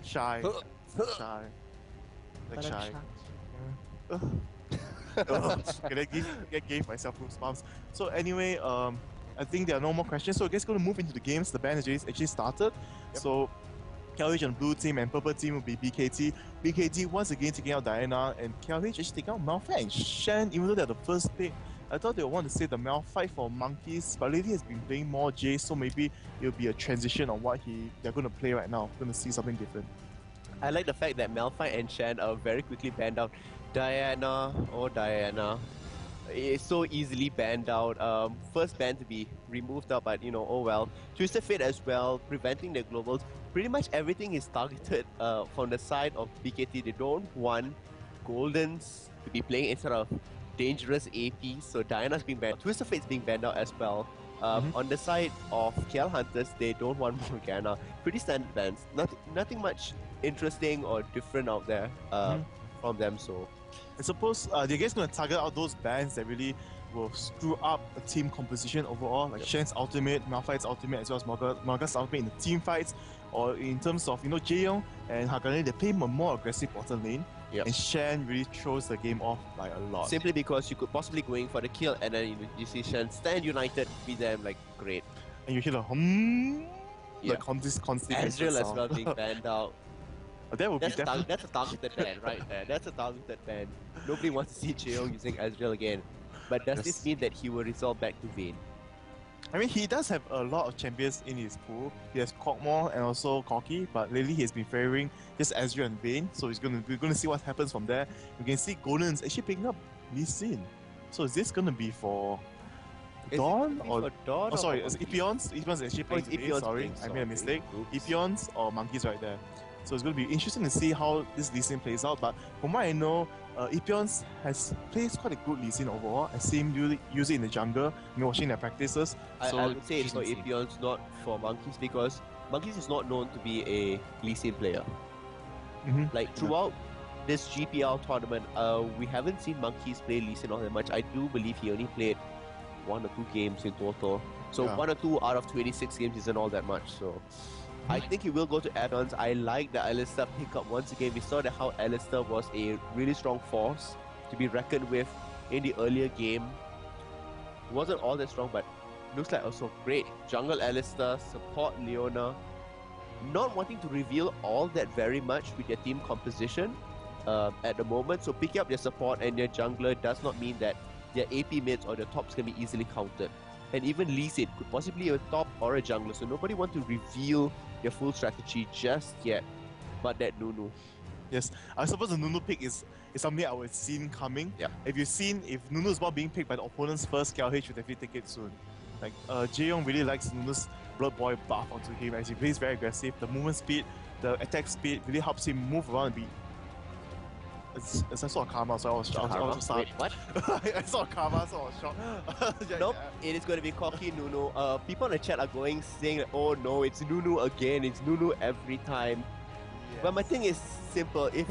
Shy. Shy. Like shy. Okay, that gave myself goosebumps. So anyway, I think there are no more questions. So I guess going to move into the games. The band actually started. Yep. So KLH on blue team and purple team will be BKT. BKT once again taking out Diana, and KLH actually taking out Malphite and Shen, even though they're the first pick. I thought they would want to save the Malphite for Monkeys, but lately has been playing more J, so maybe it'll be a transition on what they're going to play right now. Going to see something different. I like the fact that Malphite and Shen are very quickly banned out. Diana, it's so easily banned out. First ban to be removed out, but oh well. Twisted Fate as well, preventing the globals. Pretty much everything is targeted from the side of BKT. They don't want Goldens to be playing instead of dangerous AP, so Diana's being banned. Twisted Fate's being banned out as well. On the side of KL Hunters, they don't want Morgana. Pretty standard bans. Nothing much interesting or different out there from them. So I suppose they're just going to target out those bans that really will screw up a team composition overall, like Shen's ultimate, Malphite's ultimate, as well as Morgana's ultimate in the team fights, or in terms of Jaeyoung and Hakane, they play a more aggressive bottom lane. Yep. And Shen really throws the game off by a lot. Simply because you could possibly go in for the kill, and then you see Shen stand united, beat them like great. And you hear the like constant Ezreal as well being banned out. That would that's be definitely... That's a targeted ban right there. That's a targeted ban. Nobody wants to see Jaeyoung using Ezreal again. But does this mean that he will resort back to Vayne? I mean, he does have a lot of champions in his pool. He has Kog'Maw and also Corki, but lately he has been favoring just Ezreal and Vayne. So we're gonna see what happens from there. You can see Golden's actually picking up Lee Sin. So is this gonna be for Dawn or Dawn? Oh, sorry, it's Epeons. Epeons actually playing today. Sorry, I made a mistake. Oops. Epeons or Monkeys right there. So it's going to be interesting to see how this Lee Sin plays out. But from what I know, Epeons plays quite a good Lee Sin overall. I see him use it in the jungle, watching their practices. I would say it's for Epeons, not for Monkeys, because Monkeys is not known to be a Lee Sin player. Like throughout this GPL tournament, we haven't seen Monkeys play Lee Sin all that much. I do believe he only played 1 or 2 games in total. So 1 or 2 out of 26 games isn't all that much. So I think he will go to add-ons. I like the Alistar pickup once again. We saw that how Alistar was a really strong force to be reckoned with in the earlier game. He wasn't all that strong, but looks like also great. Jungle Alistar, support Leona. Not wanting to reveal all that very much with their team composition at the moment. So picking up their support and their jungler does not mean that their AP mids or their tops can be easily countered. And even Lee Sin could possibly be a top or a jungler, so nobody wants to reveal their full strategy just yet. But that Nunu. Yes, I suppose the Nunu pick is something I would have seen coming. Yeah. If Nunu is not being picked by the opponent's first, KLH would definitely take it soon. Like Jaeyoung really likes Nunu's Blood Boy buff onto him as he plays very aggressive. The movement speed, the attack speed really helps him move around and be. I saw a Karma, so I was shocked. Wait, what? I saw a Karma, so I was shocked. Nope, it is going to be Corki Nunu. People in the chat are saying, oh no, it's Nunu again, it's Nunu every time. Yes. But my thing is simple. If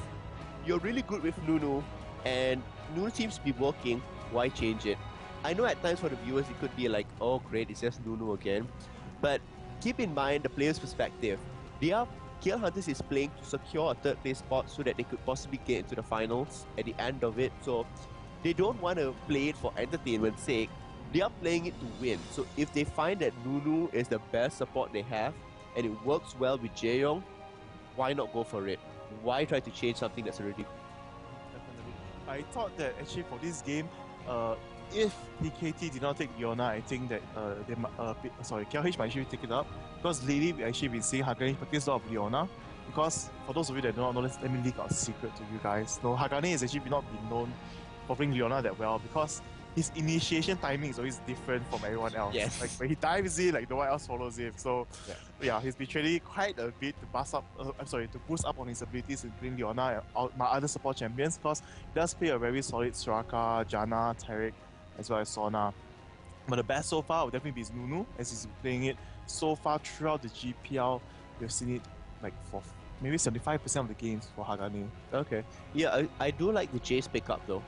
you're really good with Nunu and Nunu seems to be working, why change it? I know at times for the viewers it could be like, oh great, it's just Nunu again. But keep in mind the player's perspective. KL Hunters is playing to secure a 3rd place spot so that they could possibly get into the finals at the end of it. So they don't want to play it for entertainment's sake. They are playing it to win. So if they find that Nunu is the best support they have and it works well with Jaeyoung, why not go for it? Why try to change something that's already... Definitely. I thought that actually for this game, if BKT did not take Leona, I think that KLH might actually take it up, because lately we actually been seeing Hakane practice a lot of Leona. Because for those of you that do not know, let me leak out a secret to you guys. No, Hakane has actually not been known for playing Leona that well, because his initiation timing is always different from everyone else. Yes. Like when he dives in, like no one else follows him. So yeah, he's been training quite a bit to boost up on his abilities in playing Leona and my other support champions, because he does play a very solid Soraka, Janna, Taric, as well as Sona. But the best so far would definitely be Nunu, as he's been playing it so far throughout the GPL. We've seen it like for maybe 75% of the games for Hakane. Okay. Yeah, I do like the Jace pickup though.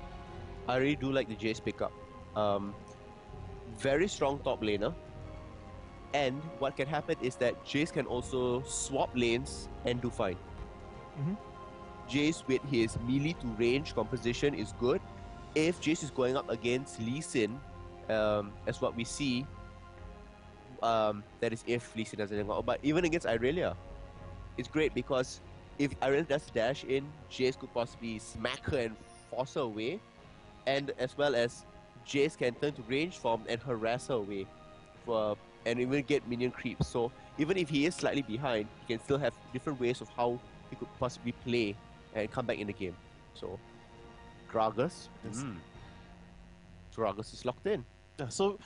I really do like the Jace pickup. Very strong top laner. And what can happen is that Jace can also swap lanes and do fine. Jace with his melee to range composition is good. If Jace is going up against Lee Sin, as what we see, that is if Lee Sin doesn't go. But even against Irelia, it's great because if Irelia does dash in, Jace could possibly smack her and force her away, and as well as Jace can turn to range form and harass her away, and even get minion creeps. So even if he is slightly behind, he can still have different ways of how he could possibly play and come back in the game. So Gragas, Gragas is locked in. Yeah, so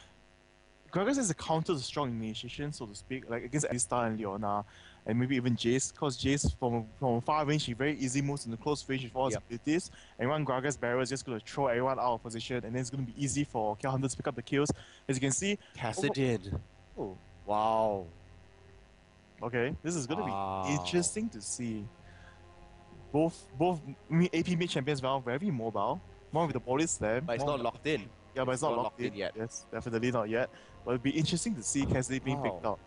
Gragas is a counter to strong initiation, so to speak, like against Alistar and Leona, and maybe even Jace, because Jace from far range, he very easy moves into close range with all his abilities, and one Gragas barrier is just going to throw everyone out of position, and then it's going to be easy for KL Hunters to pick up the kills. As you can see, Kassadin. Oh, wow. Okay, this is going to be interesting to see. Both AP mid champions are very mobile, one with the body slam. But it's not locked in. Yeah, but it's not locked in yet. Yes, definitely not yet. But it'll be interesting to see Kassadin being picked up.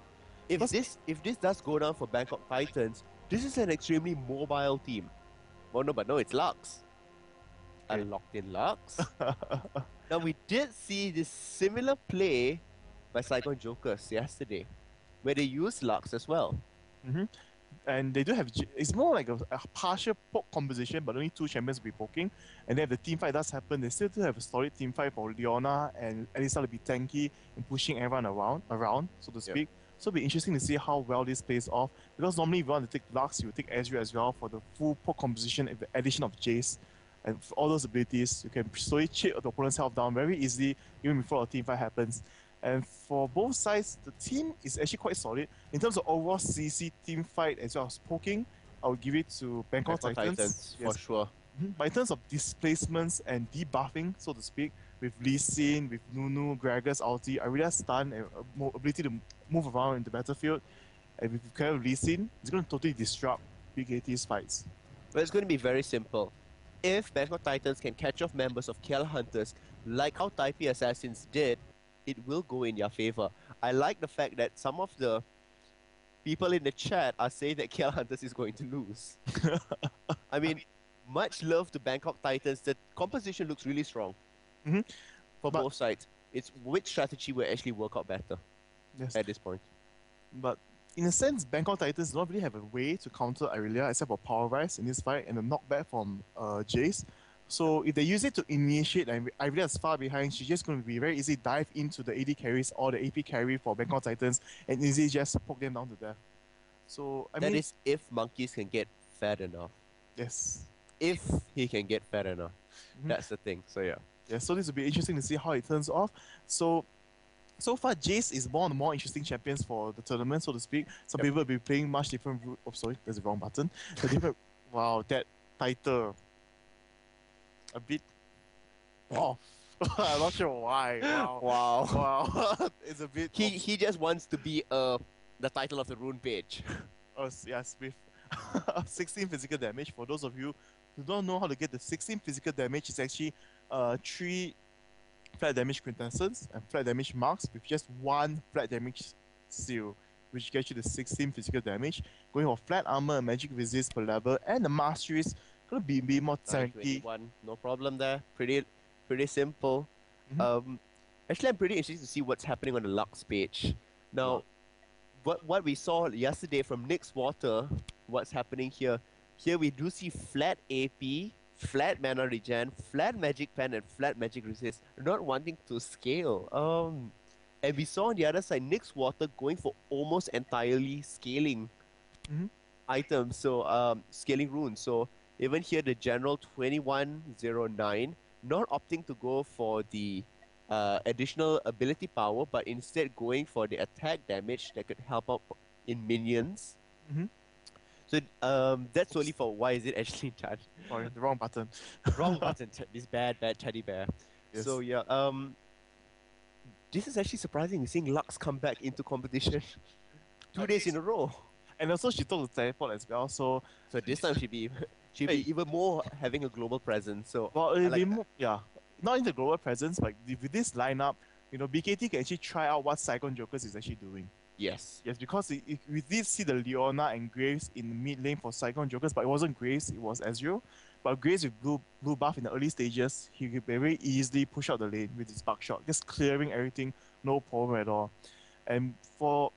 If this does go down for Bangkok Titans, this is an extremely mobile team. Well, no, but no, it's Lux. A locked-in Lux. Now, we did see this similar play by Saigon Jokers yesterday, where they used Lux as well. And they do have, it's more like a partial poke composition, but only two champions will be poking. And then if the team fight does happen, they still do have a solid team fight for Leona and Alistar to be tanky and pushing everyone around, so to speak. So it'll be interesting to see how well this plays off. Because normally if you want to take Lux, you take Ezreal as well for the full poke composition with the addition of Jace. And for all those abilities, you can slowly chip the opponent's health down very easily, even before a team fight happens. And for both sides, the team is actually quite solid. In terms of overall CC team fight as well as poking, I would give it to Bangkok Titans. For sure. But in terms of displacements and debuffing, so to speak, with Lee Sin, with Nunu, Gragas, ulti, Irelia's stun and ability to move around in the battlefield, and with the character of Lee Sin, it's going to totally disrupt BKT's fights. But it's going to be very simple. If Bangkok Titans can catch off members of KL Hunters, like how Taipei Assassins did, it will go in their favor. I like the fact that some of the people in the chat are saying that KL Hunters is going to lose. I mean, much love to Bangkok Titans. The composition looks really strong for both sides. It's which strategy will actually work out better at this point. But in a sense, Bangkok Titans don't really have a way to counter Irelia except for Power Rise in this fight and a knockback from Jace. So if they use it to initiate and Irelia is far behind, she's just going to be very easy dive into the AD carries or the AP carry for Bangkok Titans and easily just poke them down to death. So I mean, that is if Monkeys can get fat enough. Yes. If he can get fat enough. That's the thing. So yeah. Yeah, so this will be interesting to see how it turns off. So far, Jace is one of the more interesting champions for the tournament, so to speak. Some people will be playing much different... Oh, sorry, that's the wrong button. Wow, that title. A bit off. I'm not sure why. Wow. It's a bit... He just wants to be the title of the rune page. Oh, yes, with 16 physical damage. For those of you who don't know how to get the 16 physical damage, it's actually 3 flat damage quintessence and flat damage marks with just 1 flat damage seal, which gets you the 16 physical damage. Going for flat armor and magic resist per level, and the mastery is gonna be more tanky. No problem there. Pretty simple. Actually, I'm pretty interested to see what's happening on the Lux page. Now, what we saw yesterday from Nyx Water, what's happening here? Here we do see flat AP, flat mana regen, flat magic pen, and flat magic resist. Not wanting to scale. And we saw on the other side Nyx Water going for almost entirely scaling items. So scaling runes. So even here the general 2109 not opting to go for the additional ability power, but instead going for the attack damage that could help out in minions. So that's only for why is it actually done. Sorry, the wrong button. Wrong button. This bad teddy bear. Yes. So yeah, this is actually surprising. We're seeing Lux come back into competition 2 days in a row. And also she took the teleport as well. So this time she'd be even more having a global presence. So it'll be more, not in the global presence, but with this lineup, BKT can actually try out what Saigon Jokers is actually doing. Yes. Yes, because we did see the Leona and Graves in the mid lane for Cyclone Jokers, but it wasn't Graves, it was Ezreal. But Graves with blue buff in the early stages, he could very easily push out the lane with his buckshot, just clearing everything, no problem at all. And for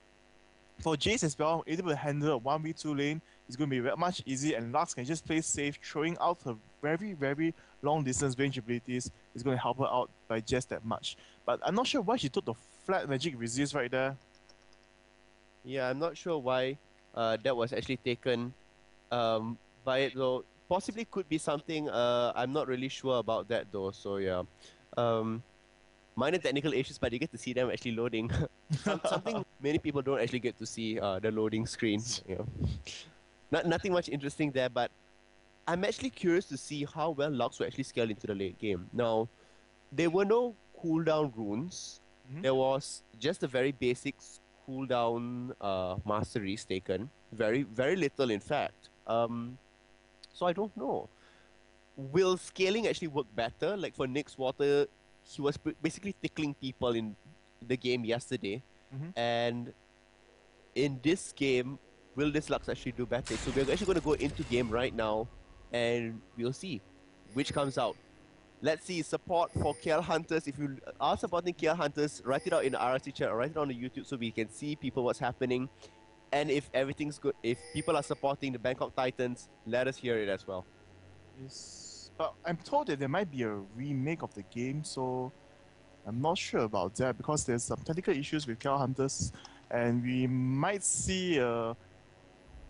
Jace as well, able to handle a 1v2 lane is going to be much easier, and Lux can just play safe, throwing out her very, very long distance range abilities is going to help her out by just that much. But I'm not sure why she took the flat magic resist right there. Yeah, I'm not sure why that was actually taken by it though. Possibly could be something, I'm not really sure about that though, so yeah. Minor technical issues, but you get to see them actually loading. Something many people don't actually get to see, the loading screen. You know. Nothing much interesting there, but I'm actually curious to see how well Lux will actually scale into the late game. Now, there were no cooldown runes. There was just a very basic cooldown masteries taken. Very, very little, in fact. So I don't know. Will scaling actually work better? Like for Nyx Water, he was basically tickling people in the game yesterday. And in this game, will this Lux actually do better? So we're actually going to go into game right now, and we'll see which comes out. Let's see, support for KL Hunters. If you are supporting KL Hunters, write it out in the RRC chat or write it on the YouTube so we can see people what's happening. And if everything's good, if people are supporting the Bangkok Titans, let us hear it as well. Yes, but I'm told that there might be a remake of the game, so I'm not sure about that because there's some technical issues with KL Hunters, and we might see a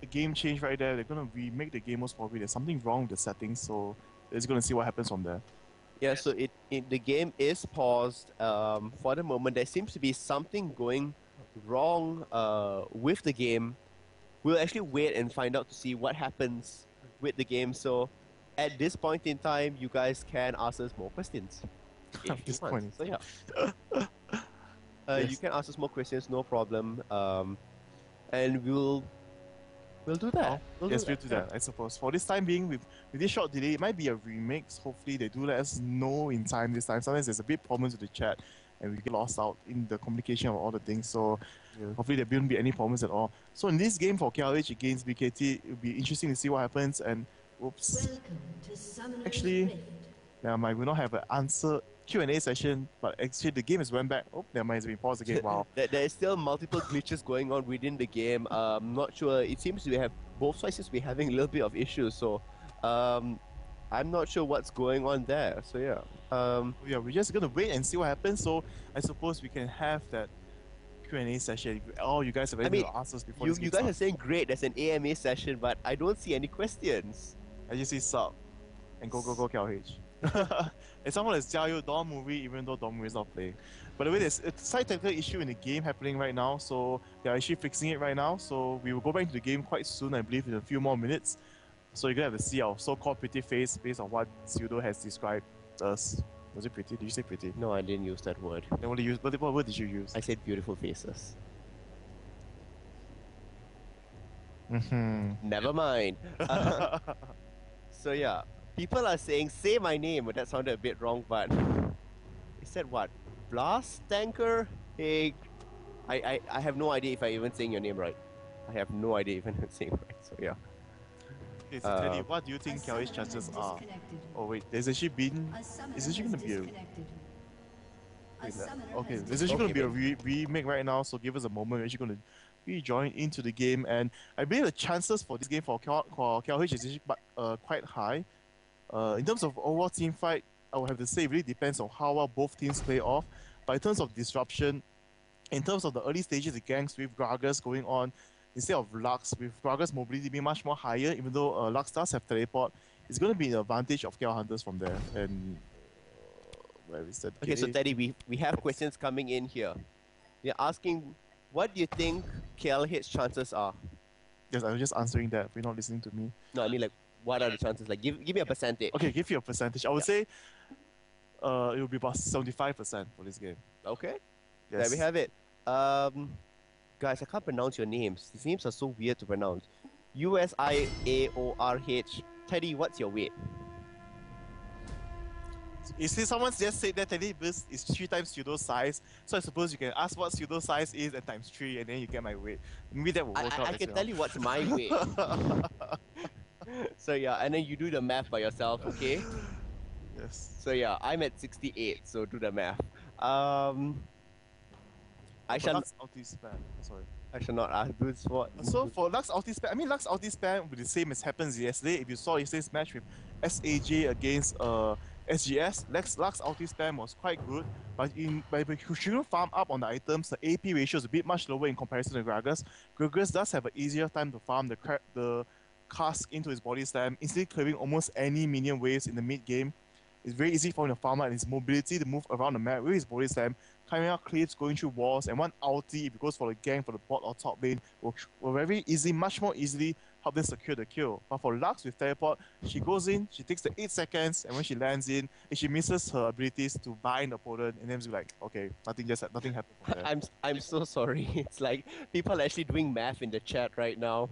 game change right there. They're going to remake the game most probably. There's something wrong with the settings, so they're just going to see what happens from there. Yeah, so the game is paused for the moment. There seems to be something going wrong with the game. We'll actually wait and find out to see what happens with the game. So at this point in time, you guys can ask us more questions. At this point. So yeah. You can ask us more questions, no problem. And we'll do that. We'll do that, I suppose. For this time being, with this short delay, it might be a remake. Hopefully, they do let us know in time this time. Sometimes there's a bit problems with the chat, and we get lost out in the communication of all the things. So, hopefully, there won't be any problems at all. So, in this game for KLH against BKT, it'll be interesting to see what happens. And, oops. Actually, we will not have an answer Q&A session, but actually the game has went back. Oh, there might have been paused again. Wow. There is still multiple glitches going on within the game. Not sure. It seems we have both sides be having a little bit of issues. So, I'm not sure what's going on there. So yeah. Yeah, we're just gonna wait and see what happens. So I suppose we can have that Q&A session. Oh, you guys have any answers before this game you guys starts. are saying great. There's an AMA session, but I don't see any questions. I just see sub and go KLH. And someone has tell you Dawn movie even though Dawn movie is not playing. By the way, there's a slight technical issue in the game happening right now, so they're actually fixing it right now. So we will go back into the game quite soon, I believe, in a few more minutes. So you're gonna have to see our so-called pretty face based on what Pseudo has described us. Was it pretty? Did you say pretty? No, I didn't use that word. Then what word did you use? I said beautiful faces. Never mind. So yeah. People are saying, say my name, but that sounded a bit wrong, but... It said what? Blast Tanker? Hey... I have no idea if I'm even saying your name right. I have no idea if I'm saying it right, so yeah. Okay, so Teddy, what do you think KLH's chances are? Oh wait, there's actually been... Is actually going to be a... Okay, there's actually going to be a remake right now, so give us a moment. We're actually going to rejoin into the game, and I believe the chances for this game for KLH is actually quite high. In terms of overall team fight, I would have to say it really depends on how well both teams play off. But in terms of disruption, in terms of the early stages of gangs with Gragas going on, instead of Lux, with Gragas' mobility being much more higher, even though Lux does have teleport, it's going to be an advantage of KL Hunters from there. And where is that? Okay, so Teddy, we have questions coming in here. They're asking, what do you think KLH's chances are? Yes, I was just answering that. If you're not listening to me. No, I mean like, what are the chances? Like, give me a percentage. Okay, give you a percentage. I would say it will be about 75% for this game. Okay. Yes. There we have it. Guys, I can't pronounce your names. These names are so weird to pronounce. USIAORH. Teddy, what's your weight? You see, someone just said that TeddyTibbers is 3 times Pseudo size, so I suppose you can ask what Pseudo size is and times 3, and then you get my weight. Maybe that will work out I as can well. tell you what's my weight. So yeah, and then you do the math by yourself, okay? Yes. So yeah, I'm at 68, so do the math. I shall Lux ulti spam. Sorry. I shall not ask this what. So for Lux ulti spam, I mean Lux ulti spam will be the same as happens yesterday. If you saw yesterday's match with SAJ against SGS, Lux ulti spam was quite good, but if you shouldn't farm up on the items, the AP ratio is a bit much lower in comparison to Gragas. Gragas does have an easier time to farm the cask into his body slam, instantly clearing almost any minion waves in the mid game. It's very easy for him to farm out, and his mobility to move around the map with his body slam, climbing out cliffs, going through walls, and one ulti, if it goes for the gang, for the bot or top lane, will very easy, much more easily help them secure the kill. But for Lux with teleport, she goes in, she takes the 8 seconds, and when she lands in, if she misses her abilities to bind the opponent, and then it's like, okay, nothing happened from there. I'm so sorry. It's like people are actually doing math in the chat right now,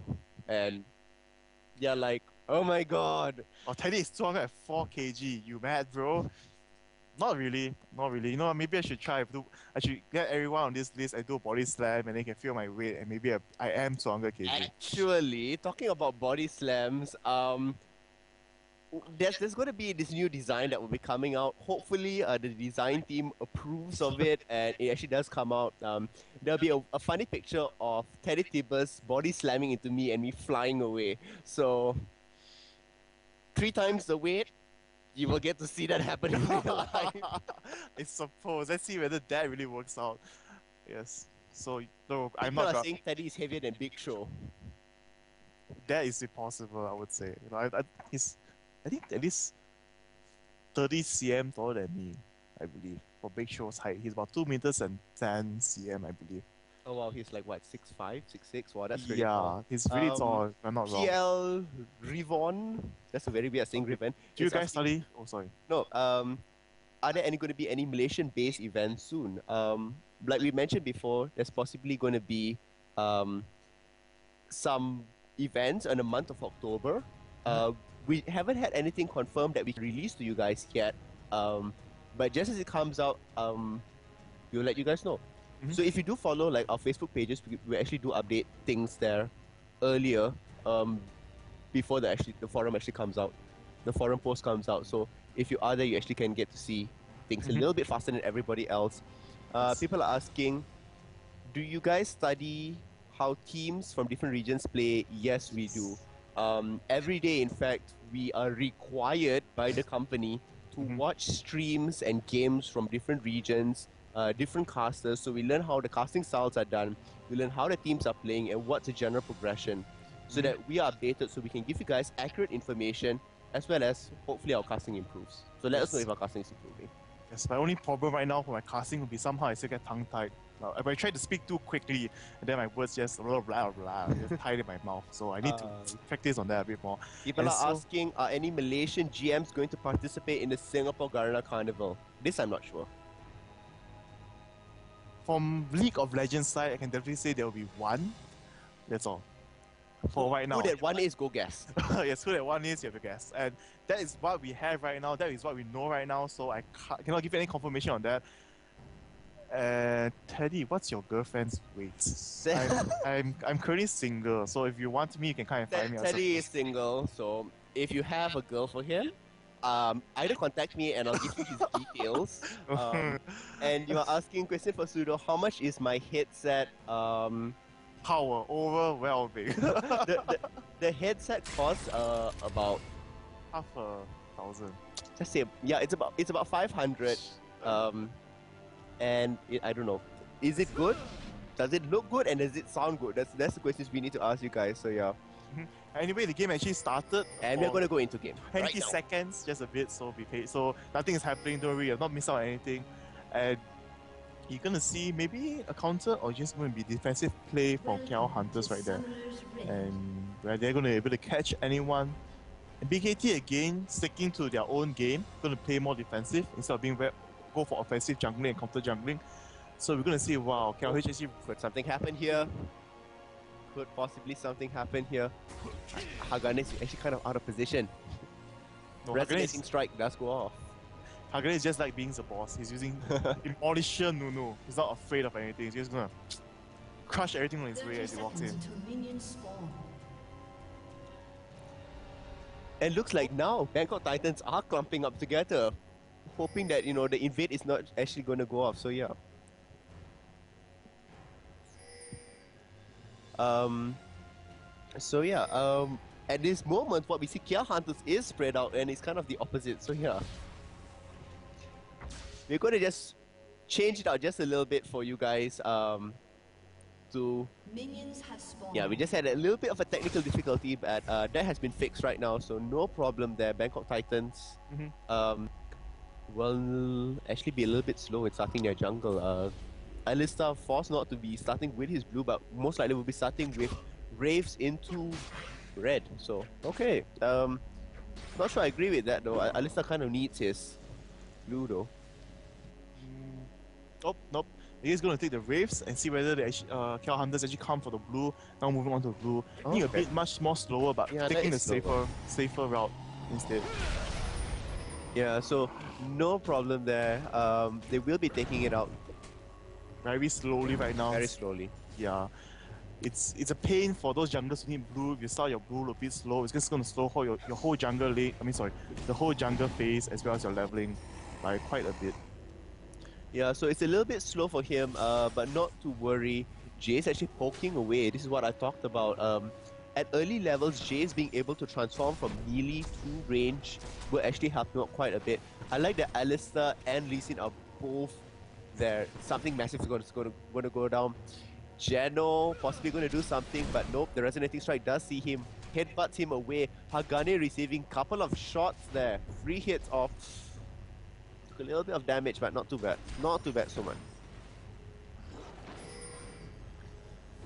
and they're like, oh my god. Oh, Teddy is 204 kg. You mad, bro? Not really. You know, maybe I should try. I should get everyone on this list. I do a body slam, and they can feel my weight, and maybe I am 200 kg. Actually, talking about body slams, there's going to be this new design that will be coming out. Hopefully, the design team approves of it, and it actually does come out. There'll be a funny picture of TeddyTibbers body slamming into me and me flying away. So 3 times the weight, you will get to see that happen in real life. I suppose. Let's see whether that really works out. Yes. So, no, I'm People not. are saying Teddy is heavier than Big Show. That is impossible, I would say. You know, I think at least 30 cm taller than me, I believe. For Big Show's height, he's about 2 meters and 10 cm, I believe. Oh wow, he's like what, 6'5", 6'6"? Wow, that's really tall. Yeah, he's really tall, if I'm not wrong. PL Rivon. That's a very weird saying, Rivon. Do you guys study? Oh, sorry. No. Are there going to be any Malaysian-based events soon? Like we mentioned before, there's possibly going to be some events in the month of October. We haven't had anything confirmed that we can release to you guys yet. But just as it comes out, we'll let you guys know. So if you do follow like our Facebook pages, we actually do update things there earlier before the forum actually comes out. The forum post comes out. So if you are there, you actually can get to see things a little bit faster than everybody else. People are asking, do you guys study how teams from different regions play? Yes, we do. Every day, in fact, we are required by the company to watch streams and games from different regions, different casters. So we learn how the casting styles are done, we learn how the teams are playing, and what's the general progression, so that we are updated, so we can give you guys accurate information, as well as hopefully our casting improves. So let us know if our casting is improving. Yes, my only problem right now for my casting would be somehow I still get tongue-tied. If I try to speak too quickly, and then my words just blah blah blah, just tied in my mouth. So I need to practice on that a bit more. People are asking, are any Malaysian GMs going to participate in the Singapore Garena Carnival? This I'm not sure. From League of Legends side, I can definitely say there will be one. That's all. For right now. Who that one is, go guess. Yes, who that one is, you have to guess. And that is what we have right now. That is what we know right now. So I cannot give any confirmation on that. Teddy, what's your girlfriend's weight? I'm currently single, so if you want me, you can come and find me. Teddy is single, so if you have a girl for him, either contact me and I'll give you his details. And you are asking question for Pseudo, how much is my headset? Power overwhelming. the headset costs about $1,000. Just say, yeah, it's about 500. And I don't know, is it good? Does it look good, and does it sound good? That's the questions we need to ask you guys. So yeah. Anyway, the game actually started, and we're going to go into game. 20 seconds, just a bit. So be paid. So nothing is happening. Don't worry, you've not missed out on anything. And you're gonna see maybe a counter or just going to be defensive play from KL Hunters right there, and where they're going to be able to catch anyone. And BKT again sticking to their own game, going to play more defensive instead of being go for offensive jungling and counter jungling. So we're going to see, wow, KLH actually... Could something happen here? Could possibly something happen here? Haganes is actually kind of out of position. No, Resonating strike does go off. Hagane is just like being the boss. He's using Demolisher Nunu. He's not afraid of anything. He's just gonna crush everything on his way as he walks in. And looks like now Bangkok Titans are clumping up together, hoping that, you know, the invade is not actually going to go off. So yeah. At this moment, what we see, KL Hunters is spread out, and it's kind of the opposite. So yeah, we're going to just change it out just a little bit for you guys. Minions have spawned. Yeah, we just had a little bit of a technical difficulty, but that has been fixed right now, so no problem there. Bangkok Titans will actually be a little bit slow in starting their jungle. Alista forced not to be starting with his blue, but most likely will be starting with Raves into red. So, okay. Not sure I agree with that though. Alista kind of needs his blue though. Oh, nope. He's going to take the Wraiths and see whether the KL Hunters actually come for the blue. Now moving on to blue. I think a bit much more slower, but yeah, taking the safer route instead. Yeah, so no problem there. They will be taking it out very slowly right now. Very slowly. Yeah. It's a pain for those junglers who need blue. If you start your blue a bit slow, it's just going to slow your whole jungle lane. The whole jungle phase as well as your leveling by quite a bit. Yeah, so it's a little bit slow for him, but not to worry. Jay is actually poking away. This is what I talked about. At early levels, Jay is being able to transform from melee to range will actually help him out quite a bit. I like that Alistair and Lee Sin are both there. Something massive is going to go down. Geno possibly going to do something, but nope. The Resonating Strike does see him, headbutts him away. Hagane receiving a couple of shots there. 3 hits off. A little bit of damage, but not too bad. Not too bad so much.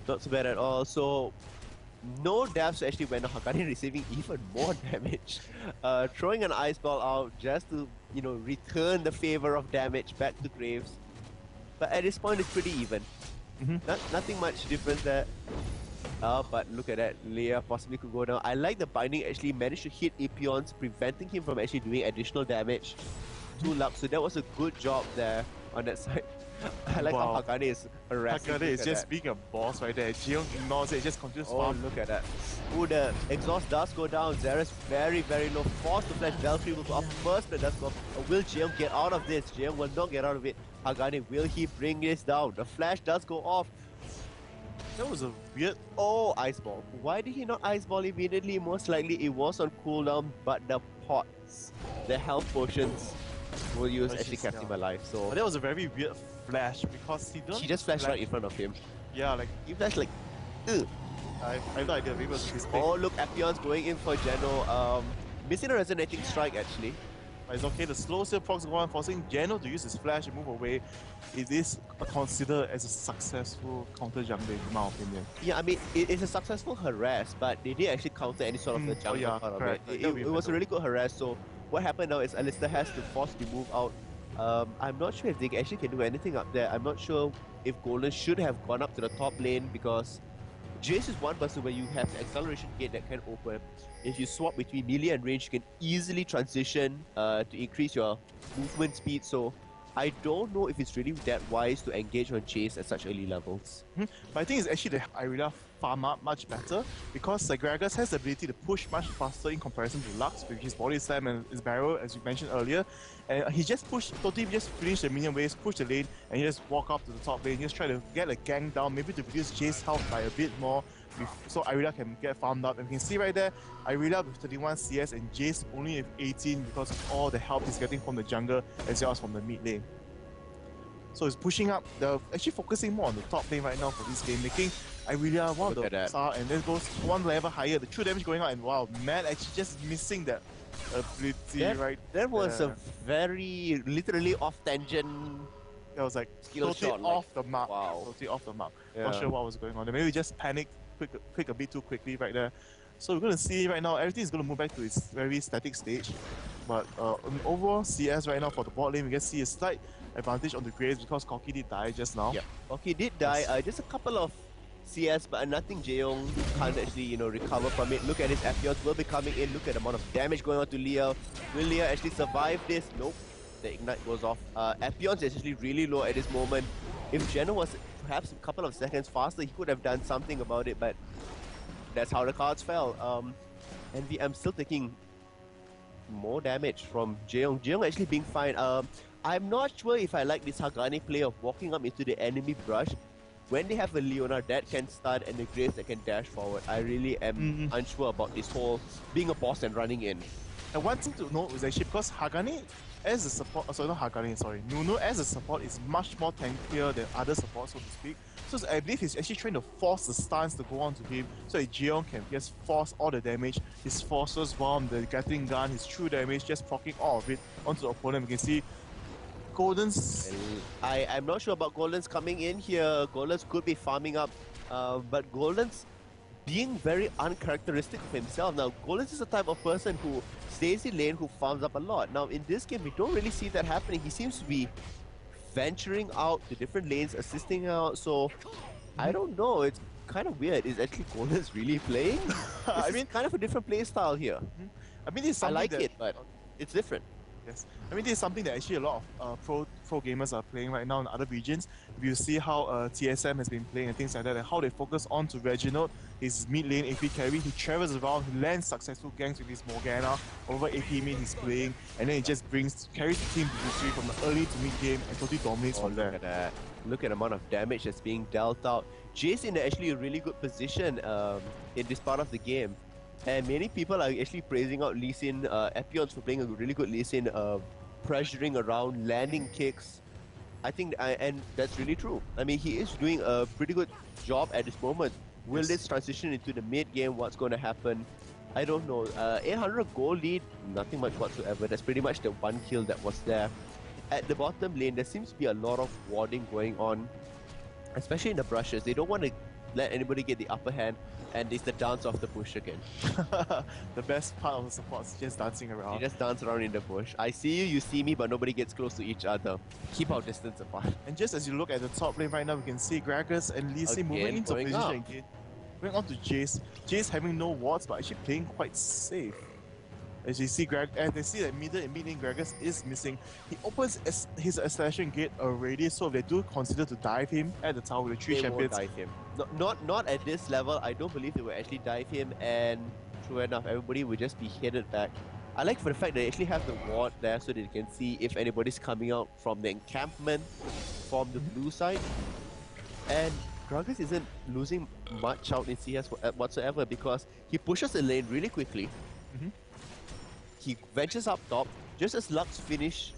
Not too bad at all. So, no deaths actually went on. Hagane receiving even more damage. Throwing an ice ball out just to, you know, return the favor of damage back to Graves. But at this point, it's pretty even. Nothing much difference there. But look at that. Leia possibly could go down. I like the binding actually managed to hit Epion's, preventing him from actually doing additional damage. 2 luck, so that was a good job there on that side. I like how Hagane is harassing. Hagane is just being a boss right there. Jiyoung ignores it, just continues to farm. Look at that. Ooh, the exhaust does go down. Zera's very, very low. Forced to flash. Valkyrie will go up first, but does go up. Will Jiyoung get out of this? Jiyoung will not get out of it. Hagane, will he bring this down? The flash does go off. That was a weird... Oh, ice ball. Why did he not ice ball immediately? Most likely it was on cooldown, but the pots, the health potions, will use actually kept him alive. So but that was a very weird flash because he just flashed right in front of him. Yeah, like he flashed like, ugh. I have no idea. Maybe it was his thing. Oh look, Epion's going in for Geno. Missing a resonating strike actually. But it's okay. The slow seal procs go on, forcing Geno to use his flash and move away. It is considered as a successful counter jungling, in my opinion. Yeah, I mean it's a successful harass, but they didn't actually counter any sort of the jungle part of it. It was a really good harass. So what happened now is Alistair has to force the move out. I'm not sure if they actually can do anything up there. I'm not sure if Golden should have gone up to the top lane because Jace is one person where you have the acceleration gate that can open. If you swap between melee and range, you can easily transition to increase your movement speed. So I don't know if it's really that wise to engage on Jace at such early levels. But I think it's actually the Irelia farm up much better because Gragas has the ability to push much faster in comparison to Lux with his body slam and his barrel, as you mentioned earlier. And he just totally just finish the minion waves, push the lane, and he just walk up to the top lane, just try to get a gang down, maybe to reduce Jace's health by a bit more, so Irelia can get farmed up. And you can see right there, Irelia with 31 CS and Jace only with 18 because of all the help he's getting from the jungle as well as from the mid lane. So he's pushing up, actually focusing more on the top lane right now for this game, making Irelia one of the star, and then goes one level higher, the true damage going out, and wow, Matt actually just missing that ability That was a very, literally off tangent. That was like totally off the mark. Wow. Totally off the mark. Yeah. Not sure what was going on there. Maybe we just panicked quick a bit too quickly right there. So we're going to see right now, everything is going to move back to its very static stage. But overall CS right now for the bot lane, we can see a slight advantage on the Graves because Corki did die just now. Yeah, Corki did die. Just a couple of CS, but nothing Jaeyoung can't actually, recover from it. Look at his Epion's will be coming in. Look at the amount of damage going on to Leah. Will Leah actually survive this? Nope. the ignite goes off. Epion's actually really low at this moment. If Geno was perhaps a couple of seconds faster, he could have done something about it, but that's how the cards fell. And I'm still taking more damage from Jeong. Jeong actually being fine. I'm not sure if I like this Hagane play of walking up into the enemy brush. When they have a Leona that can stun and the Graves that can dash forward, I really am unsure about this whole being a boss and running in. And one thing to note is actually because Hagane as a support, sorry, not Hagane, sorry, Nunu as a support is much more tankier than other supports, so to speak. So I believe he's actually trying to force the stuns to go on to him so that Jeong can just force all the damage. His forces bomb, the Gatling gun, his true damage, just proccing all of it onto the opponent. We can see Golden's... I'm not sure about Golden's coming in here. Golden's could be farming up, but Golden's being very uncharacteristic of himself. Now, Golden's is the type of person who stays in lane, who farms up a lot. Now, in this game, we don't really see that happening. He seems to be venturing out to different lanes, assisting out, so I don't know. It's kind of weird. Is actually Golden's really playing? I mean, kind of a different play style here. I mean, it's something I like it, but it's different. Yes, I mean this is something that actually a lot of pro gamers are playing right now in other regions. If you see how TSM has been playing and things like that, and how they focus on to Reginald, his mid lane AP carry, he travels around, he lands successful ganks with his Morgana over AP mid he's playing, and then he just carries the team to victory from the early to mid game and totally dominates from there. Look at that! Look at the amount of damage that's being dealt out. Jay's in actually a really good position in this part of the game. And many people are actually praising out Lee Sin, Epion's for playing a really good Lee Sin, pressuring around, landing kicks. I think, and that's really true. I mean, he is doing a pretty good job at this moment. Will this transition into the mid game? What's going to happen? I don't know. 800 goal lead, nothing much whatsoever. That's pretty much the one kill that was there. At the bottom lane, there seems to be a lot of warding going on, especially in the brushes. They don't want to let anybody get the upper hand, and it's the dance of the bush again. The best part of the support is just dancing around. You just dance around in the bush. I see you, you see me, but nobody gets close to each other. Keep our distance apart. And just as you look at the top lane right now, we can see Gragas and Lee Sin moving into position again. Going on to Jace. Jace having no wards, but actually playing quite safe. As you see, and they see that middle and mid lane Gragas is missing. He opens his acceleration gate already, so if they do consider to dive him at the tower with the three champions. They won't dive him. Not at this level. I don't believe they will actually dive him, and true enough, everybody will just be headed back. I like for the fact that they actually have the ward there so they can see if anybody's coming out from the encampment from the blue side. And Gragas isn't losing much out in CS whatsoever because he pushes the lane really quickly. He ventures up top, just as Lux finishes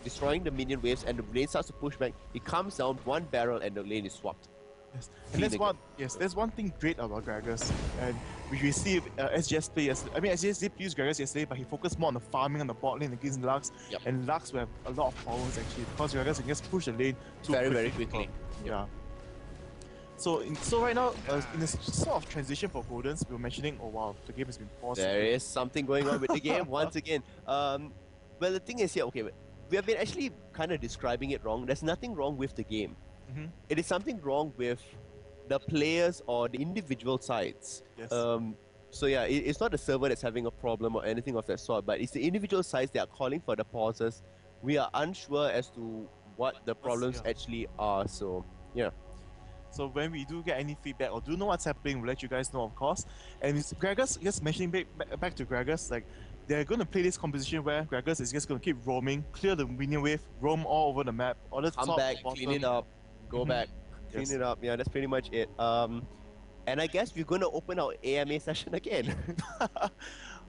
destroying the minion waves and the lane starts to push back, he comes down one barrel and the lane is swapped. Yes, and there's one thing great about Gragas, and which we see SGS play yesterday. I mean, SGS did use Gragas yesterday, but he focused more on the farming on the bot lane against Lux, and Lux will have a lot of problems actually, because Gragas can just push the lane very quickly. Yeah. So right now, in a sort of transition for Goldens, we were mentioning, oh wow, the game has been paused. There is something going on with the game once again. Well, the thing is here, okay, we have been actually kind of describing it wrong. There's nothing wrong with the game. It is something wrong with the players or the individual sides. Yes. So yeah, it's not the server that's having a problem or anything of that sort, but it's the individual sides that are calling for the pauses. We are unsure as to what the problems actually are, so yeah. So when we do get any feedback or do know what's happening, we'll let you guys know, of course. And Gragas, just mentioning back to Gragas, like, they're going to play this composition where Gragas is just going to keep roaming, clear the minion wave, roam all over the map. Come back, clean it up, go back, clean it up. Yeah, that's pretty much it. And I guess we're going to open our AMA session again.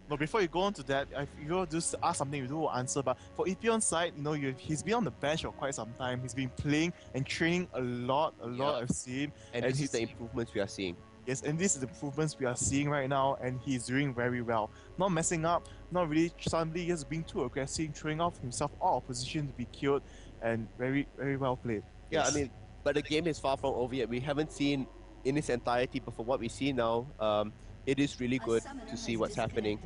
But before you go on to that, if you just ask something, we do answer. But for Epion's side, you know, he's been on the bench for quite some time. He's been playing and training a lot. I've seen. And this is the improvements we are seeing. Yes, and this is the improvements we are seeing right now, and he's doing very well. Not messing up, not really suddenly just being too aggressive, throwing off himself out of position to be killed, and very, very well played. Yeah, I mean, but the game is far from over yet. We haven't seen in its entirety, but for what we see now, it is really good to see what's happening.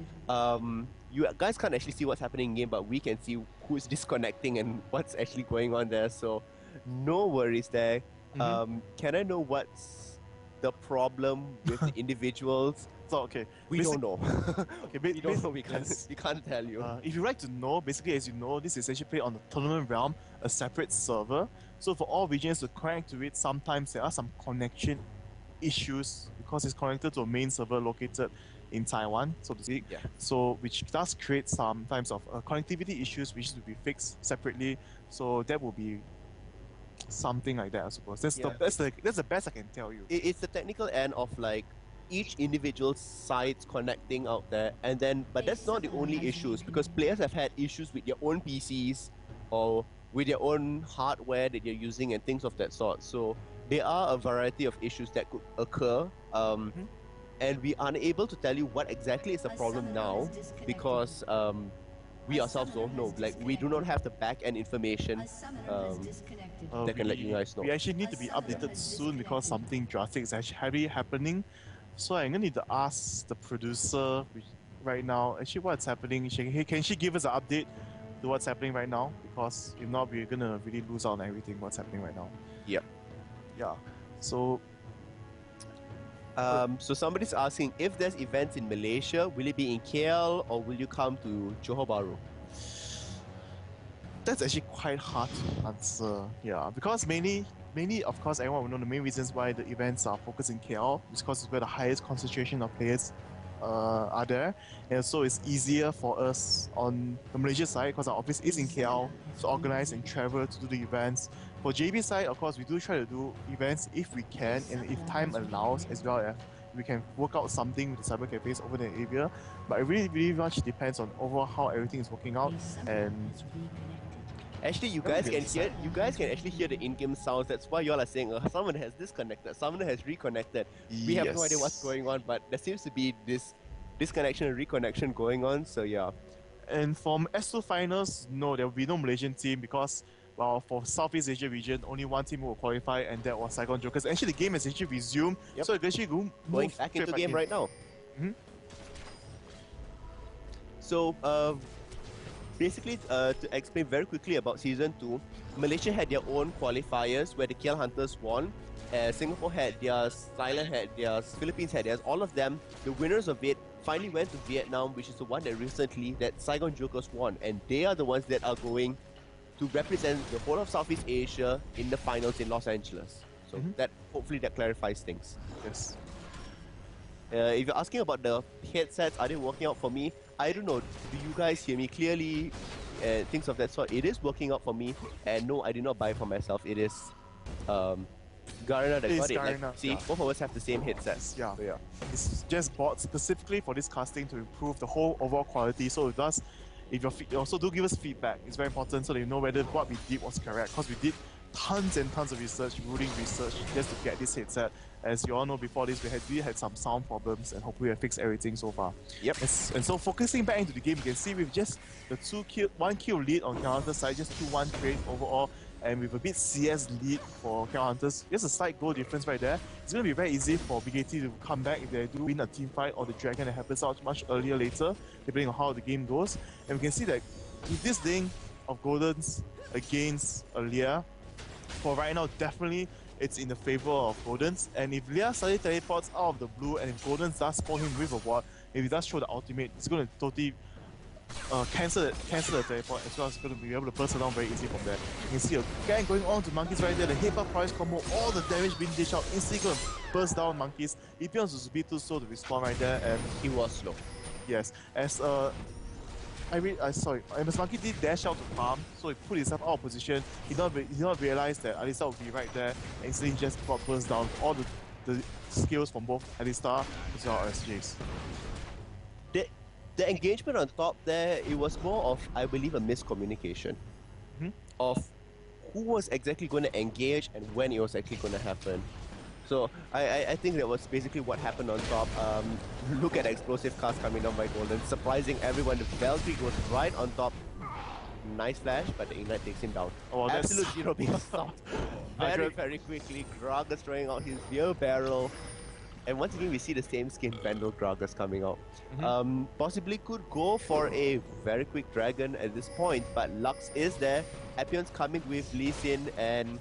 You guys can't actually see what's happening in game, but we can see who's disconnecting and what's actually going on there. So no worries there. Can I know what's the problem with the individuals? So okay, we don't know. Okay, we don't know. We can't tell you. If you'd like to know, basically, as you know, this is actually played on the tournament realm, a separate server. So for all regions to connect to it, sometimes there are some connection issues because it's connected to a main server located in Taiwan, so to speak. Yeah. So which does create some times of connectivity issues which need to be fixed separately. So that will be something like that, I suppose. That's the best I can tell you. It's the technical end of like each individual sites connecting out there, and then but that's not the only issues, because players have had issues with their own PCs or with their own hardware that they're using and things of that sort. So there are a variety of issues that could occur, and we are unable to tell you what exactly is the problem now because we ourselves don't know. Like, we do not have the back-end information that can let you guys know. We actually need to be updated soon because something drastic is actually happening. So I'm gonna need to ask the producer right now, actually what's happening. Can she give us an update to what's happening right now? Because if not, we're gonna really lose out on everything what's happening right now. Yep. Yeah. So so somebody's asking, if there's events in Malaysia, will it be in KL or will you come to Johor Bahru? That's actually quite hard to answer. Yeah, because mainly, of course, everyone will know the main reasons why the events are focused in KL is because it's where the highest concentration of players are there, and so it's easier for us on the Malaysia side because our office is in KL to organize and travel to do the events. For JB side, of course, we do try to do events if we can and if time allows, as well as we can work out something with the cyber cafes over the area. But it really much depends on overall how everything is working out. And actually, you guys can actually hear the in-game sounds. That's why y'all are saying someone has disconnected, someone has reconnected. We have no idea what's going on, but there seems to be this disconnection and reconnection going on. So yeah. And from S2 finals, no, there will be no Malaysian team because, well, for Southeast Asia region, only one team will qualify, and that was Saigon Jokers. Actually, the game has actually resumed, so it's actually going back into the game right now. So, basically, to explain very quickly about Season 2, Malaysia had their own qualifiers where the KL Hunters won. Singapore had theirs, Thailand had theirs, Philippines had theirs. All of them, the winners of it, finally went to Vietnam, which is the one that Saigon Jokers won. And they are the ones that are going to represent the whole of Southeast Asia in the finals in Los Angeles. So that hopefully that clarifies things. Yes. If you're asking about the headsets, are they working out for me? I don't know. Do you guys hear me clearly? Things of that sort. It is working out for me. And no, I did not buy it for myself. It is Garena that got it. Like, see, both of us have the same headsets. Yeah. It's just bought specifically for this casting to improve the whole overall quality. So it does. If you also do give us feedback, it's very important so that you know whether what we did was correct. Because we did tons and tons of research, rooting research, just to get this headset. As you all know, before this, we had some sound problems, and hopefully we have fixed everything so far. Yep. And so focusing back into the game, you can see with just the 1 kill lead on KL Hunters side, just 2-1 trade overall, and with a bit CS lead for KL Hunters, just a slight goal difference right there. It's going to be very easy for BKT to come back if they do win a team fight or the Dragon that happens out much earlier later, depending on how the game goes. And we can see that with this link of Goldens against Leah, for right now, definitely it's in the favor of Goldens. And if Leah suddenly teleports out of the blue and if Goldens does spawn him with a ward, if he does show the ultimate, it's going to totally cancel the teleport, as well as going to be able to burst around very easy from there. You can see a gang going on to Monkeys right there, the headbutt price combo, all the damage being dished out, instantly going to burst down Monkeys. Epions was a bit too slow to respawn right there, and he was slow. Yes, as Ms. Monkey did dash out to Palm, so he put himself out of position. He did not realize that Alistar would be right there, and instantly just got burst down all the skills from both Alistar as well as Jace. The engagement on top there, it was more of, I believe, a miscommunication of who was exactly going to engage and when it was actually going to happen. So I think that was basically what happened on top. Look at explosive cast coming down by Golden, surprising everyone. The Valkyrie goes right on top. Nice flash, but the Ignite takes him down. Oh, absolute zero being stopped very quickly. Gragas throwing out his beer barrel. And once again, we see the same skin Vandal Gragas coming out. Possibly could go for a very quick dragon at this point, but Lux is there. Epion's coming with Lee Sin, and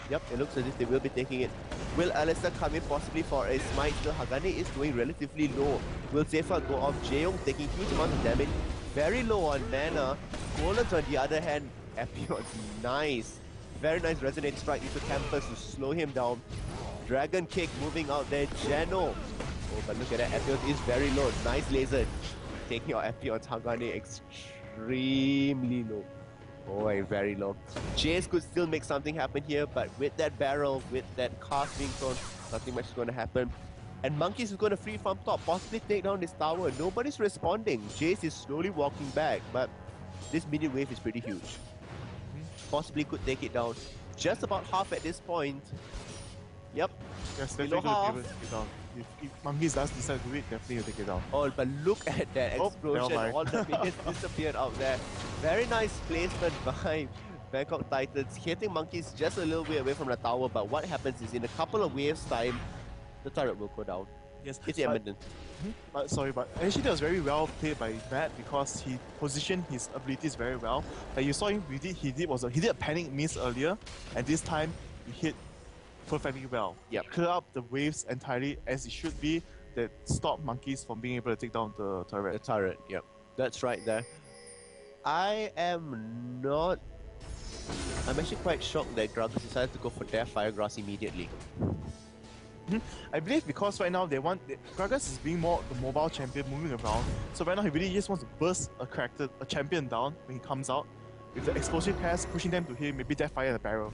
Yep, it looks as if they will be taking it. Will Alistair come in possibly for a smite? Still, Hagane is doing relatively low. Will Zephyr go off? Jaeyoung taking huge amount of damage. Very low on mana. Golems on the other hand, Epion's nice. Very nice resonate strike into campus to slow him down. Dragon kick moving out there. Geno. Oh, but look at that. Epion is very low. Nice laser. Taking out Epion's Hagane extremely low. Oh, and very low. Jace could still make something happen here, but with that barrel, with that cast being thrown, nothing much is going to happen. And Monkeys is going to free from top, possibly take down this tower. Nobody's responding. Jace is slowly walking back, but this minion wave is pretty huge. Possibly could take it down. Just about half at this point. Yep. Yes, definitely going to be able to take it down. If Monkeys does decide to do it, definitely will take it down. Oh, but look at that explosion. All the minions disappeared out there. Very nice placement by Bangkok Titans. Hitting Monkeys just a little bit away from the tower, but what happens is in a couple of waves time, the turret will go down. Yes, it's imminent. But actually that was very well played by Matt because he positioned his abilities very well. Like you saw him, he did a panic miss earlier, and this time he hit perfectly well. Yep. Clear up the waves entirely as it should be, that stop Monkeys from being able to take down the turret. The turret, yep. That's right there. I'm actually quite shocked that Gragas decided to go for Death Firegrass immediately. I believe because right now Gragas is being more the mobile champion moving around. So right now he really just wants to burst a champion down when he comes out. With the explosive cast pushing them to him, maybe Death Fire in the barrel.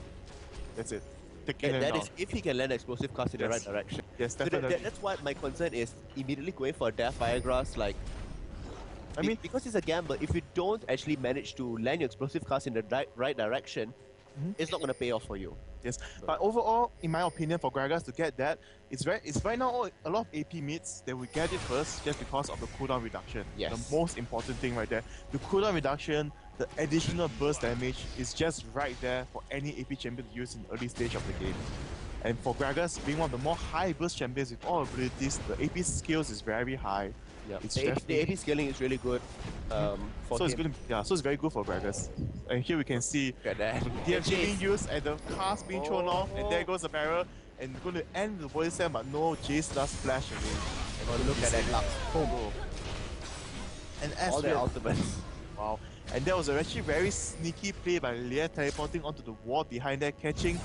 That's it. That is if he can land explosive cast in the right direction. Yes, definitely. So that's why my concern is immediately going for a Death Firegrass, like because it's a gamble, if you don't actually manage to land your explosive cast in the right direction, it's not going to pay off for you. Yes, but overall, in my opinion, for Gragas to get that, it's right now a lot of AP mids that will get it first just because of the cooldown reduction. Yes. The most important thing right there. The cooldown reduction, the additional burst damage is just right there for any AP champion to use in the early stage of the game. And for Gragas, being one of the more high burst champions with all abilities, the AP skills is very high. Yeah, the AP scaling is really good for so him. So it's very good for Gragas. And here we can see the DFG being used and the cast being thrown off, and there goes the barrel, and going to end the body slam, but no, Jace does flash again. And look at that Lux combo. And as all the ultimates. Wow. And that was actually very sneaky play by Leah, teleporting onto the wall behind there, catching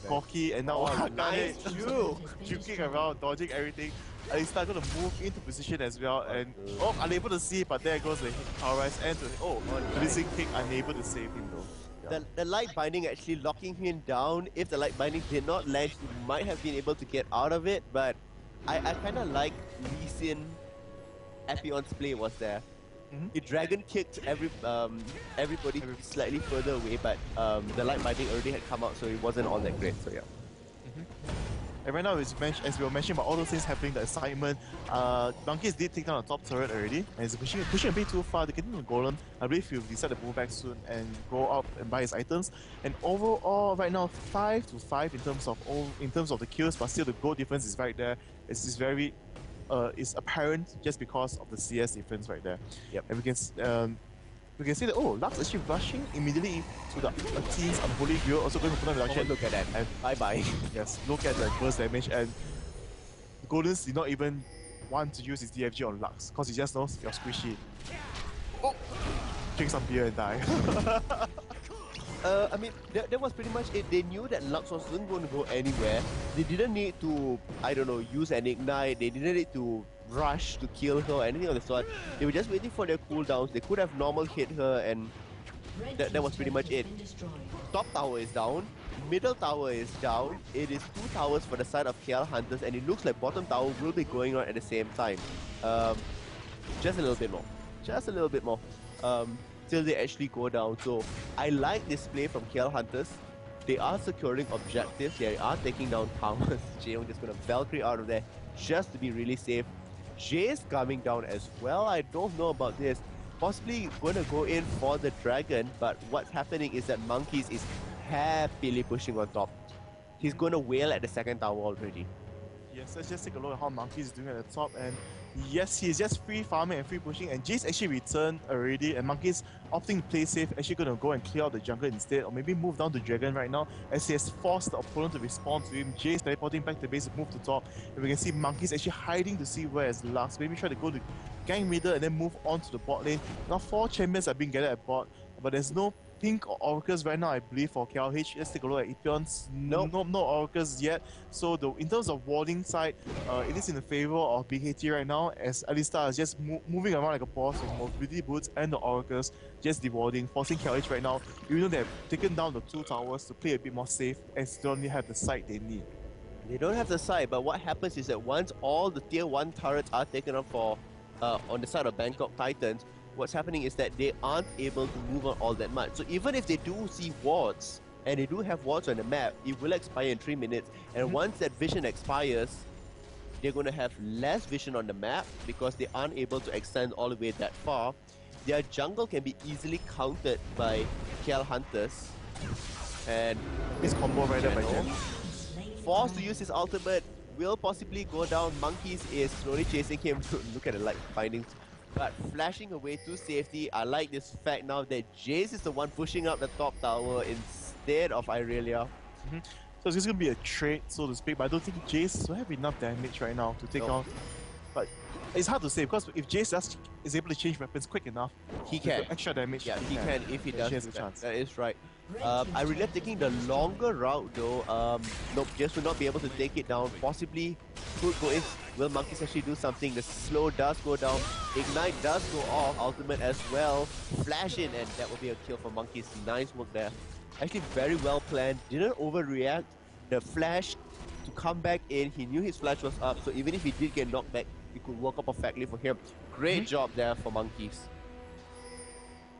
Corki, and now nice juking around, dodging everything. And he's starting to move into position as well, and unable to see, but there goes the power rise and releasing kick, unable to save him though. The light binding actually locking him down. If the light binding did not land, he might have been able to get out of it, but I kind of like Lee Sin Epion's play was there. He dragon kicked everybody slightly further away, but the light binding already had come out, so it wasn't all that great, so yeah. And right now, as we were mentioning about all those things happening, the assignment, Monkeys did take down the top turret already, and he's pushing a bit too far to get into the golem. I believe he'll decide to move back soon and go up and buy his items. And overall, right now, 5-5 in terms of the kills, but still the goal difference is right there. It's very is apparent just because of the CS difference right there. Yep. And we can see that Lux actually rushing immediately to the team's unholy view, also going for cooldown reduction. Look at that. And bye. Yes, look at the burst damage, and Goldens did not even want to use his DFG on Lux because he just knows you're squishy. Drink some beer and die. I mean, that was pretty much it. They knew that Lux wasn't going to go anywhere. They didn't need to, use an ignite. They didn't need to rush to kill her or anything of the sort. They were just waiting for their cooldowns. They could have normal hit her, and that was pretty much it. Top tower is down. Middle tower is down. It is 2 towers for the side of KL Hunters, and it looks like bottom tower will be going on at the same time. Just a little bit more. Just a little bit more. Till they actually go down. So I like this play from KL Hunters. They are securing objectives. They are taking down towers. Jaeyoung just gonna Valkyrie out of there just to be really safe. Jae's coming down as well. I don't know about this. Possibly gonna go in for the dragon, but what's happening is that Monkeys is happily pushing on top. He's gonna wail at the second tower already. Yes, let's just take a look at how Monkeys is doing at the top, and Yes, he is just free farming and free pushing, and Jace actually returned already, and Monkey's opting to play safe, actually going to go and clear out the jungle instead, or maybe move down to Dragon right now, as he has forced the opponent to respond to him. Jace teleporting back to base to move to top, and we can see Monkey's actually hiding to see where is Lux, maybe try to go to gang middle and then move on to the bot lane. Now 4 champions are being gathered at bot, but there's no pink or oracles right now, I believe, for KLH. Let's take a look at Epeon's. No oracles yet. So in terms of warding side, it is in the favor of BKT right now, as Alistar is just moving around like a boss with mobility boots and the oracles just dewarding, forcing KLH right now, even though they've taken down the 2 towers to play a bit more safe, as they only have the site they need. They don't have the site, but what happens is that once all the tier 1 turrets are taken up for on the side of Bangkok Titans, what's happening is that they aren't able to move on all that much. So even if they do see wards, and they do have wards on the map, it will expire in 3 minutes. And once that vision expires, they're going to have less vision on the map because they aren't able to extend all the way that far. Their jungle can be easily countered by KL Hunters. And this combo right there by Jen. Forced to use his ultimate, will possibly go down. Monkeys is slowly chasing him. Look at the light findings. But flashing away to safety. I like this fact now that Jace is the one pushing up the top tower instead of Irelia. So it's just going to be a trade, so to speak, but I don't think Jace will have enough damage right now to take out. But it's hard to say, because if Jace is able to change weapons quick enough, he can. Extra damage. Yeah, he can if he does. He has a chance. That is right. Irelia taking the longer route though. Nope, Jace will not be able to take it down. Possibly could go in. Will Monkeys actually do something? The slow does go down. Ignite does go off. Ultimate as well. Flash in, and that will be a kill for Monkeys. Nice work there. Actually very well planned. Didn't overreact. The flash to come back in. He knew his flash was up, so even if he did get knocked back, it could work out perfectly for him. Great job there for Monkeys.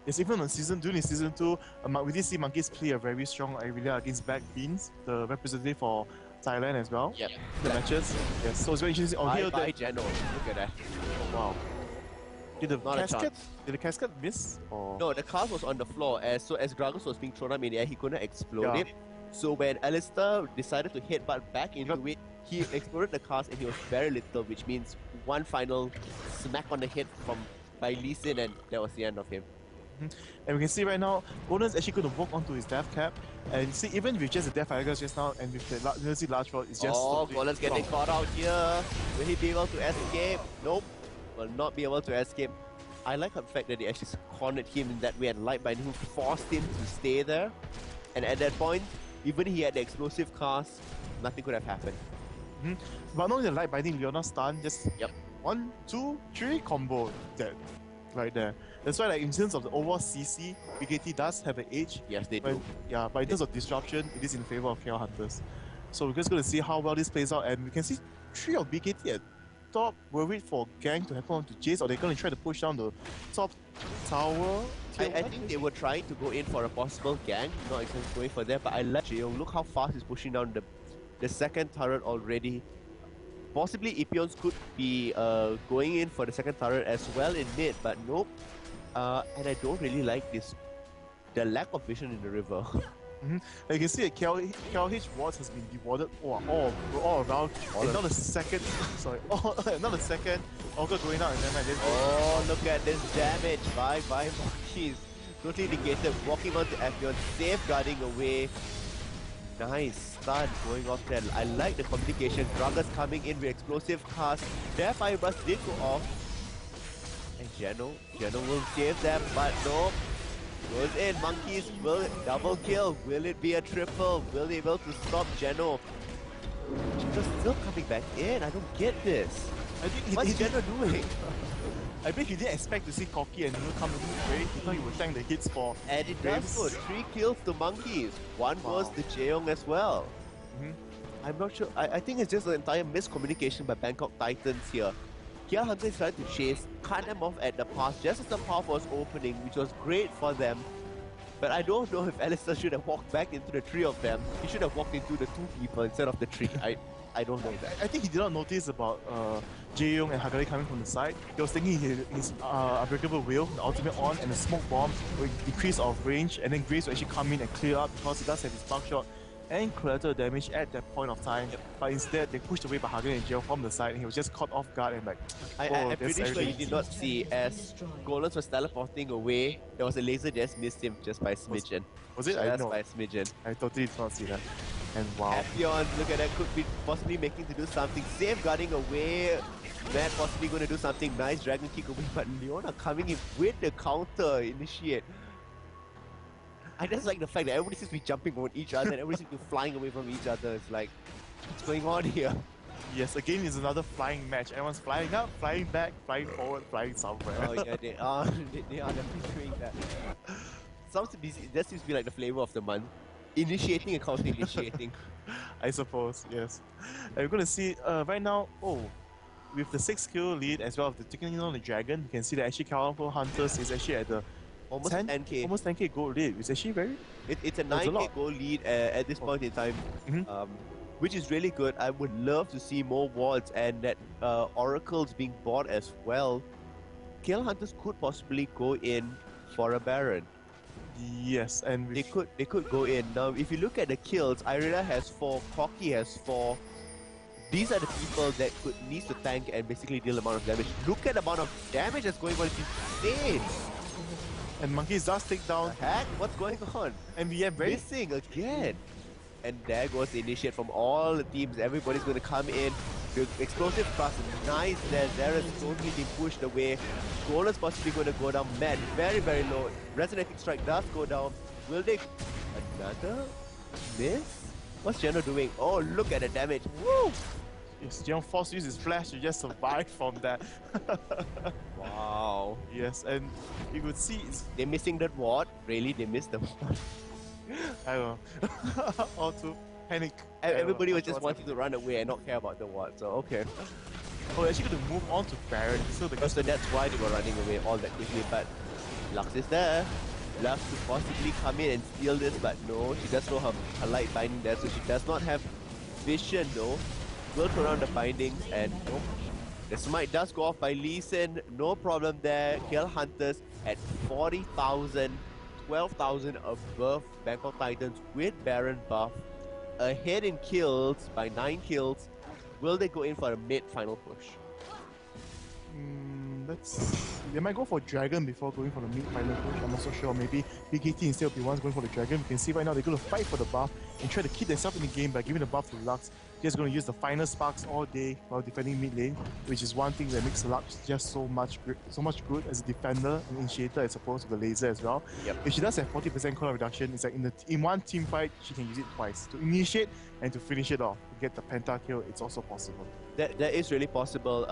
Yes, even on during season 2, we did see Monkeys play a very strong Irelia against Black Beans, the representative for Thailand as well. Yeah. The matches. Yes, so it's very interesting. Bye Geno. Look at that. Oh, wow. Did the casket miss? Or? No, the cast was on the floor. As Gragas was being thrown up in the air, he couldn't explode it. So when Alistar decided to headbutt back into it, he exploded the cast and he was very little, which means one final smack on the head by Lee Sin, and that was the end of him. And we can see right now, Golden's actually going to walk onto his death cap, and you see even with just the death tigers just now, and with the large rod, it's just Golden's getting caught out here. Will he be able to escape? Nope, will not be able to escape. I like the fact that they actually cornered him in that way, and Lightbinding who forced him to stay there. And at that point, even he had the explosive cast, nothing could have happened. But not only the Lightbinding, Leona stun, just 1, 2, 3 combo dead. Right there. That's why, like, in terms of the overall CC, BKT does have an edge. Yes, they do. Yeah, but in terms of disruption, it is in favor of KL Hunters. So we're just going to see how well this plays out, and we can see 3 of BKT at top. We'll wait for gang to happen onto Jace, or they're going to try to push down the top tower. I think they were trying to go in for a possible gang, not exactly going for that, but I like Jeo. Look how fast he's pushing down the second turret already. Possibly Epeons could be going in for the second turret as well in mid, but nope. And I don't really like the lack of vision in the river. You can see that KLH wards has been dewarded all around. And not a second, not a second. Orca going out, and then oh, look at this damage by Monkeys. Totally negated, walking onto Epeon, safeguarding away. Nice stun going off there. I like the communication. Gragas coming in with explosive cast. Their fire burst did go off. And Geno will save them, but no. Goes in. Monkeys will double kill. Will it be a triple? Will they be able to stop Geno? Geno's still coming back in. I don't get this. What's Geno doing? I bet he didn't expect to see Corki and come in great. He thought he would tank the hits for. And it does go. 3 kills to Monkeys. 1 goes to Jeong as well. I'm not sure. I think it's just an entire miscommunication by Bangkok Titans here. Here Hunter is trying to chase, cut them off at the pass just as the path was opening, which was great for them. But I don't know if Alistar should have walked back into the 3 of them. He should have walked into the 2 people instead of the 3. I don't know that. I think he did not notice about Jaeyoung and Hagari coming from the side. He was thinking his Unbreakable Will, the ultimate on, and the Smoke Bomb will increase of range, and then Grace will actually come in and clear up because he does have his spark shot. and collateral damage at that point of time. But instead, they pushed away by Hagen and Geo from the side, and he was just caught off guard and like. I'm pretty sure you did not see as Golans was teleporting away. There was a laser just missed him just by a smidgen. Was it? Just by a smidgen. I totally did not see that. And wow. Appion, look at that, could be possibly making to do something. Safeguarding away. Matt possibly going to do something nice. Dragon kick away, but Leona coming in with the counter initiate. I just like the fact that everybody seems to be jumping on each other and everybody seems to be flying away from each other. It's like, what's going on here? Yes, again, it's another flying match. Everyone's flying up, flying back, flying forward, flying somewhere. Oh yeah, they are definitely doing that. That seems to be like the flavor of the month. Initiating and counter-initiating. I suppose, yes. And we're going to see right now, with the 6-kill lead as well as the taking on the dragon, you can see that actually California Hunters is actually at the almost 10k. Almost 10k gold lead. It's actually very... It's a 9k gold lead at this point in time, which is really good. I would love to see more wards and that oracles being bought as well. KL Hunters could possibly go in for a Baron. Yes, and they could go in. Now, if you look at the kills, Irina has 4, Corki has 4. These are the people that needs to tank and basically deal the amount of damage. Look at the amount of damage that's going on. It's insane. And Monkeys does take down. The heck? What's going on? And we have missing again. And there goes the initiate from all the teams. Everybody's going to come in. The explosive thrust, nice there. Zera's totally being pushed away. Golan's possibly going to go down. Mad, very, very low. Resonating strike does go down. Will they... Another miss? What's Geno doing? Oh, look at the damage. Woo! Yes, Geno forced to use his flash to just survive from that. Wow. Yes, and you could see... They're missing that ward. Really? They missed the ward. I don't know. Or to panic. Everybody was just wanting to run away and not care about the ward, so okay. Oh, actually going to move on to Baron. So that's why they were running away all that quickly, but Lux is there. Lux could possibly come in and steal this, but no, she does know her light binding there, so she does not have vision though. Will throw around the bindings and nope. The smite does go off by Lee Sin, no problem there. KL Hunters at 40,000, 12,000 above Bangkok Titans with Baron buff. Ahead in kills by 9 kills. Will they go in for a mid-final push? They might go for Dragon before going for the mid-final push. I'm not so sure. Maybe BKT instead of the ones going for the Dragon. You can see right now they're going to fight for the buff and try to keep themselves in the game by giving the buff to Lux. Just going to use the final sparks all day while defending mid lane, which is one thing that makes Lux just so much good as a defender and initiator as opposed to the laser as well. Yep. If she does have 40% cooldown reduction, it's like in one team fight she can use it twice to initiate and to finish it off. To get the pentakill, it's also possible. That is really possible.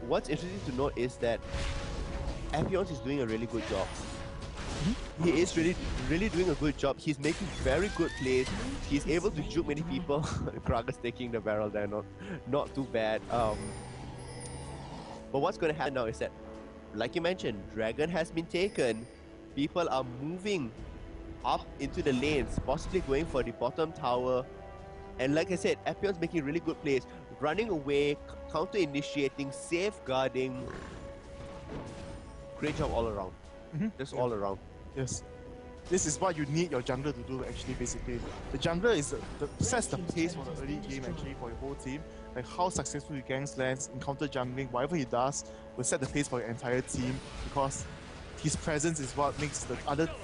What's interesting to note is that Appion is doing a really good job. He is really doing a good job. He's making very good plays. He's able to juke many people. Kraga's taking the barrel there, not too bad. But what's going to happen now is that, like you mentioned, Dragon has been taken. People are moving up into the lanes, possibly going for the bottom tower. And like I said, Appion's making really good plays. Running away, counter-initiating, safeguarding. Great job all around. Just all around. Yes. This is what you need your jungler to do actually, basically. The jungler is sets the pace for the early game actually for your whole team. Like how successful your gangs lands, in counter jungling, whatever he does will set the pace for your entire team because his presence is what makes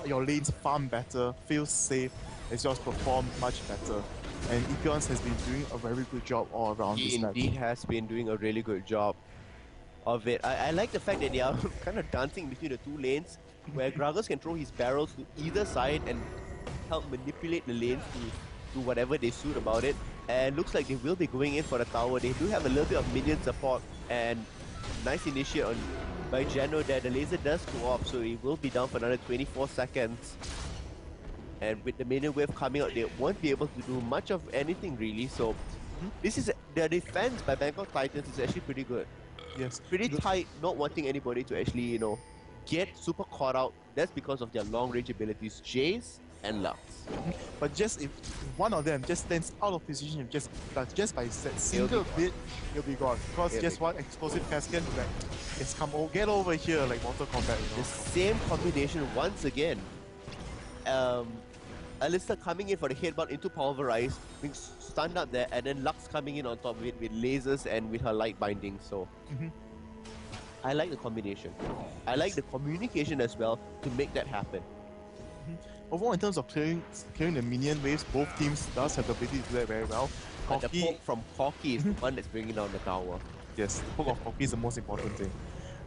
your lanes farm better, feel safe, as well as perform much better. And Epions has been doing a very good job all around this match. He indeed has been doing a really good job of it. I like the fact that they are kind of dancing between the two lanes, where Gragas can throw his barrels to either side and help manipulate the lanes to whatever they suit about it. And looks like they will be going in for the tower. They do have a little bit of minion support and nice initiate by Geno there. The laser does go off, so he will be down for another 24 seconds. And with the minion wave coming out, they won't be able to do much of anything really. So this is their defense by Bangkok Titans is actually pretty good. Yes. Pretty tight, not wanting anybody to actually, get super caught out. That's because of their long range abilities, Jace and Lux. But just if one of them just stands out of position, just by that single bit, he'll be gone. Because just one explosive cascade, like, it's get over here, like Mortal Kombat. The same combination once again. Alistair coming in for the headbutt into Pulverize, being stunned up there, and then Lux coming in on top of it with lasers and with her light binding. So I like the combination. I like the communication as well to make that happen. Overall, in terms of clearing the minion waves, both teams does have the ability to do that very well. But the poke from Corki is the one that's bringing down the tower. Yes, the poke of Corki is the most important thing.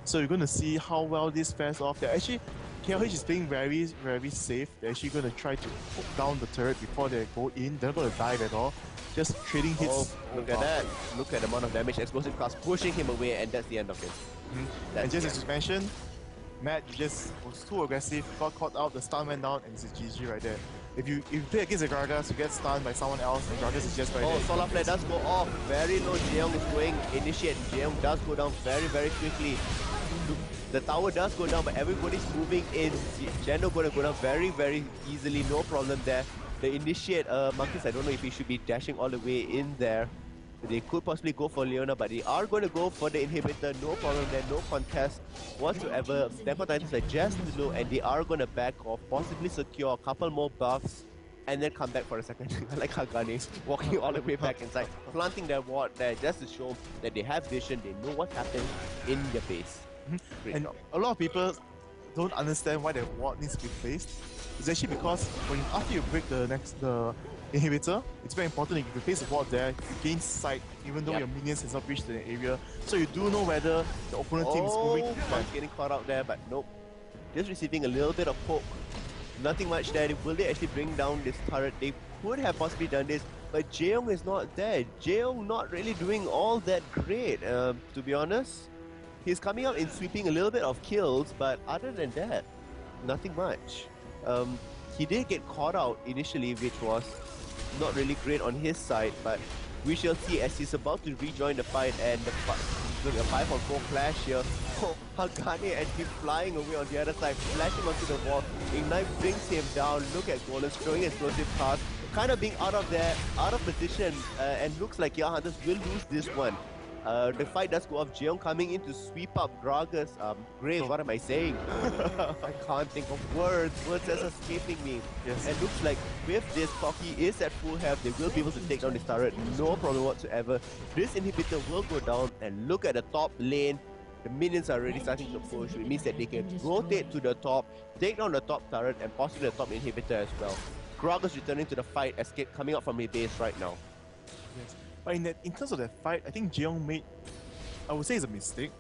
So you're going to see how well this fares off. They're actually, KLH is playing very, very safe. They're actually going to try to poke down the turret before they go in. They're not going to dive at all. Just trading hits. Oh, look at that. Look at the amount of damage. Explosive cast pushing him away, and that's the end of him. And just as you mentioned, Matt, you just was too aggressive, got caught out, the stun went down, and it's a GG right there. If you play against the Gragas, you get stunned by someone else, and Gragas is just right there. Oh, Solar Flare does go off. Very low. Jeong is going initiate. Jeong does go down very, very quickly. The tower does go down, but everybody's moving in. Geno going to go down very, very easily. No problem there. The initiate, Monkeys, I don't know if he should be dashing all the way in there. They could possibly go for Leona, but they are going to go for the inhibitor. No problem there, no contest whatsoever. Tempo Titans are just low, and they are going to back off, possibly secure a couple more buffs, and then come back for a second. I like Hagane walking all the way back inside, planting their ward there just to show that they have vision, they know what happened in their base. And a lot of people don't understand why the ward needs to be placed. It's actually because after you break the inhibitor, it's very important if you place the ward there, you gain sight even though your minions has not reached the area. So you do know whether the opponent team is moving. Oh, getting caught out there, but nope. Just receiving a little bit of poke. Nothing much there. Will they actually bring down this turret? They could have possibly done this, but Jeong is not there. Jeong not really doing all that great, to be honest. He's coming out and sweeping a little bit of kills, but other than that, nothing much. He did get caught out initially, which was not really great on his side, but we shall see as he's about to rejoin the fight, and the 5-on-4 clash here. Oh, Hagane, and he's flying away on the other side, flashing onto the wall. Ignite brings him down. Look at Golem throwing explosive cast, kind of being out of position, and looks like Hunters will lose this one. The fight does go off. Jeong coming in to sweep up Gragas. Graves, what am I saying? I can't think of words. Words are escaping me. Yes. And looks like with this, Corki is at full health. They will be able to take down this turret. No problem whatsoever. This inhibitor will go down, and look at the top lane. The minions are already starting to push. It means that they can rotate to the top, take down the top turret, and possibly the top inhibitor as well. Gragas returning to the fight, escape coming out from his base right now. Yes. But in terms of that fight, I think Jeong made, I would say it's a mistake.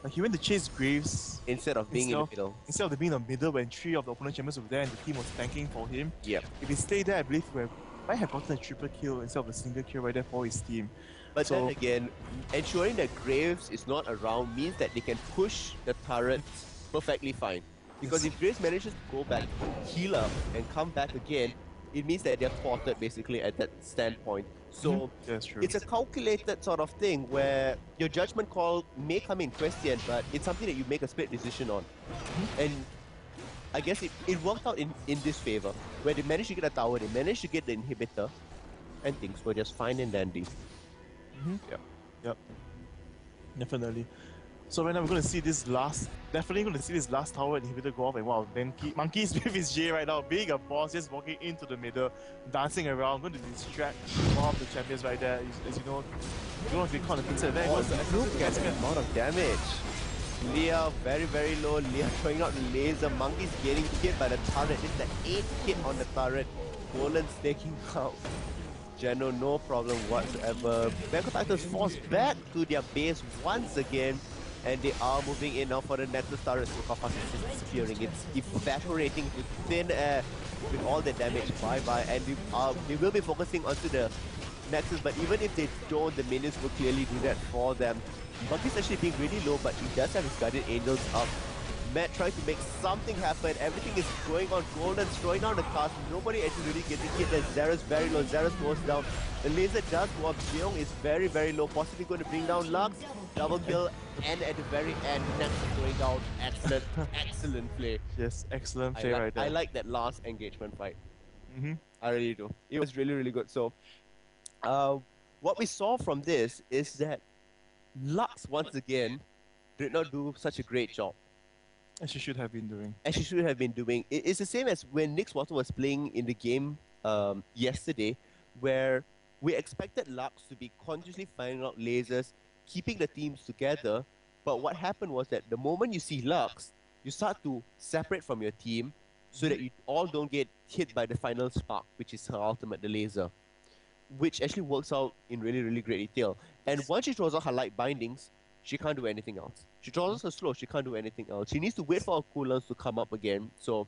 Like he went to chase Graves instead of being in the middle. Instead of being in the middle when 3 of the opponent champions were there and the team was tanking for him. Yep. If he stayed there, I believe he might have gotten a triple kill instead of a single kill right there for his team. But then again, ensuring that Graves is not around means that they can push the turrets perfectly fine. Because if Graves manages to go back, heal up, and come back again, it means that they're thwarted basically at that standpoint. So it's a calculated sort of thing where your judgment call may come in question, but it's something that you make a split decision on. And I guess it worked out in this favor, where they managed to get a tower, they managed to get the inhibitor, and things were just fine and dandy. Yep. Definitely. So right now we're going to see this definitely going to see this last tower inhibitor go off, and wow, Monkeys with his J right now, being a boss, just walking into the middle, dancing around, going to distract one of the champions right there. As you know, I don't know if you call it pizza. There goes look at the amount of damage. Leah very, very low. Leah throwing out the laser. Monkeys getting hit by the turret. It's the 8th hit on the turret. Golan's taking out. Geno, no problem whatsoever. BKT Titans forced back to their base once again. And they are moving in now for the Nexus turret. So fast is disappearing. It's evaporating into thin air with all the damage. Bye-bye. And they will be focusing onto the Nexus, but even if they don't, the minions will clearly do that for them. Bucky's actually being really low, but he does have his Guardian Angels up. Matt trying to make something happen. Everything is going on. Golden's throwing down the cast. Nobody actually really getting hit. There's Xera's very low. Xera's goes down. The laser does go up. Jeong is very, very low. Possibly going to bring down Lux. Double kill. And at the very end, Nexus going down. Excellent, excellent play. Yes, excellent play right there. I like that last engagement fight. I really do. It was really, really good. So, what we saw from this is that Lux, once again, did not do such a great job. As she should have been doing. As she should have been doing. It's the same as when Nick Swarton was playing in the game yesterday, where we expected Lux to be consciously finding out lasers, keeping the teams together. But what happened was that the moment you see Lux, you start to separate from your team so that you all don't get hit by the final spark, which is her ultimate, the laser, which actually works out in really, really great detail. And once she throws out her light bindings, she can't do anything else. She throws out her slow, she can't do anything else. She needs to wait for her cooldowns to come up again. So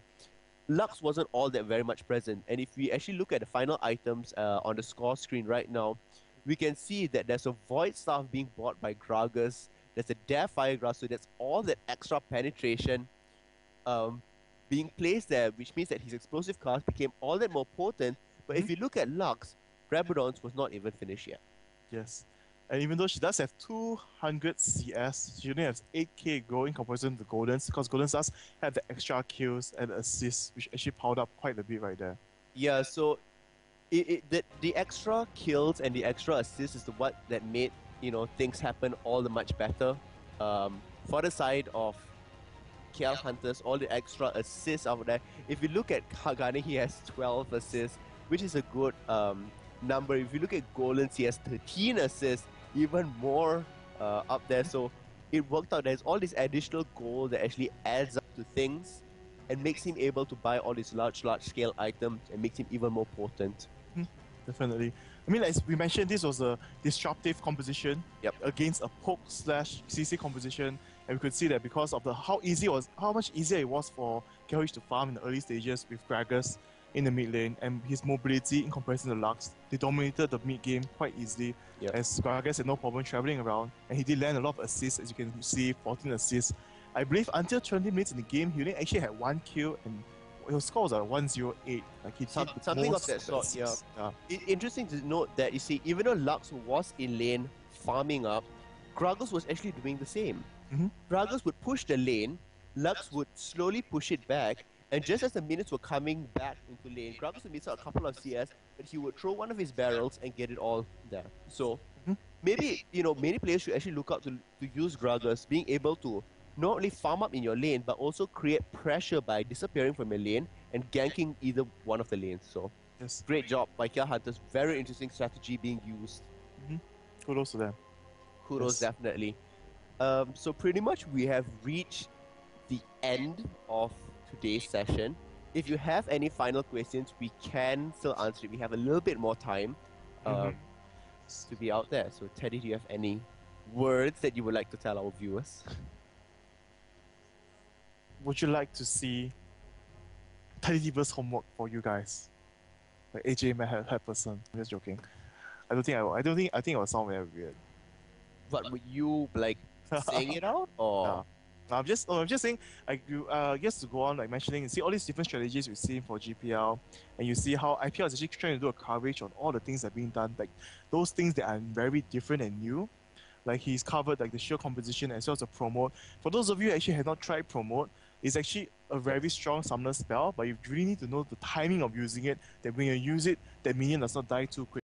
Lux wasn't all that very much present. And if we actually look at the final items on the score screen right now, we can see that there's a Void Staff being bought by Gragas. There's a Dare Firegrass, so that's all that extra penetration being placed there, which means that his explosive cast became all that more potent. But if you look at Lux, Rabadon's was not even finished yet. Yes. And even though she does have 200 CS, she only has 8k gold in comparison to Golden's, because Golden's does have the extra kills and assists, which actually piled up quite a bit right there. Yeah, so the extra kills and the extra assists is what that made things happen all the much better. For the side of KL Hunters, all the extra assists out there. If you look at Kagane, he has 12 assists, which is a good number. If you look at Golden's, he has 13 assists, even more up there. So it worked out. There's all this additional gold that actually adds up to things and makes him able to buy all these large scale items and makes him even more potent. Definitely. I mean, as we mentioned, this was a disruptive composition against a poke/CC composition, and we could see that because of how much easier it was for KLH to farm in the early stages with Gragas in the mid lane, and his mobility in comparison to Lux, they dominated the mid game quite easily. As Gragas had no problem traveling around, and he did land a lot of assists, as you can see, 14 assists. I believe until 20 minutes in the game, he only actually had 1 kill, and his score was 108. Like he something of that sort. Interesting to note that, you see, even though Lux was in lane farming up, Gragas was actually doing the same. Gragas would push the lane, Lux would slowly push it back, and just as the minutes were coming back into lane, Gragas would miss out a couple of CS, but he would throw one of his barrels and get it all there. So maybe many players should actually look out to use Gragas, being able to not only farm up in your lane, but also create pressure by disappearing from your lane and ganking either one of the lanes. So, great job by KL Hunters. Very interesting strategy being used. Kudos to them. Kudos, definitely. So pretty much we have reached the end of today's session. If you have any final questions, we can still answer it. We have a little bit more time to be out there. So Teddy, do you have any words that you would like to tell our viewers? Would you like to see TeddyTibbers homework for you guys? Like AJ head person. I'm just joking. I think it will sound very weird. But would you like saying it out or? No, I'm just saying, like, just to go on, like, mentioning, see all these different strategies we've seen for GPL, and you see how IPL is actually trying to do a coverage on all the things that are being done, like those things that are very different and new. Like, he's covered like the sheer composition as well as the promote. For those of you who actually have not tried promote, it's actually a very strong summoner spell, but you really need to know the timing of using it, that when you use it, that minion does not die too quick.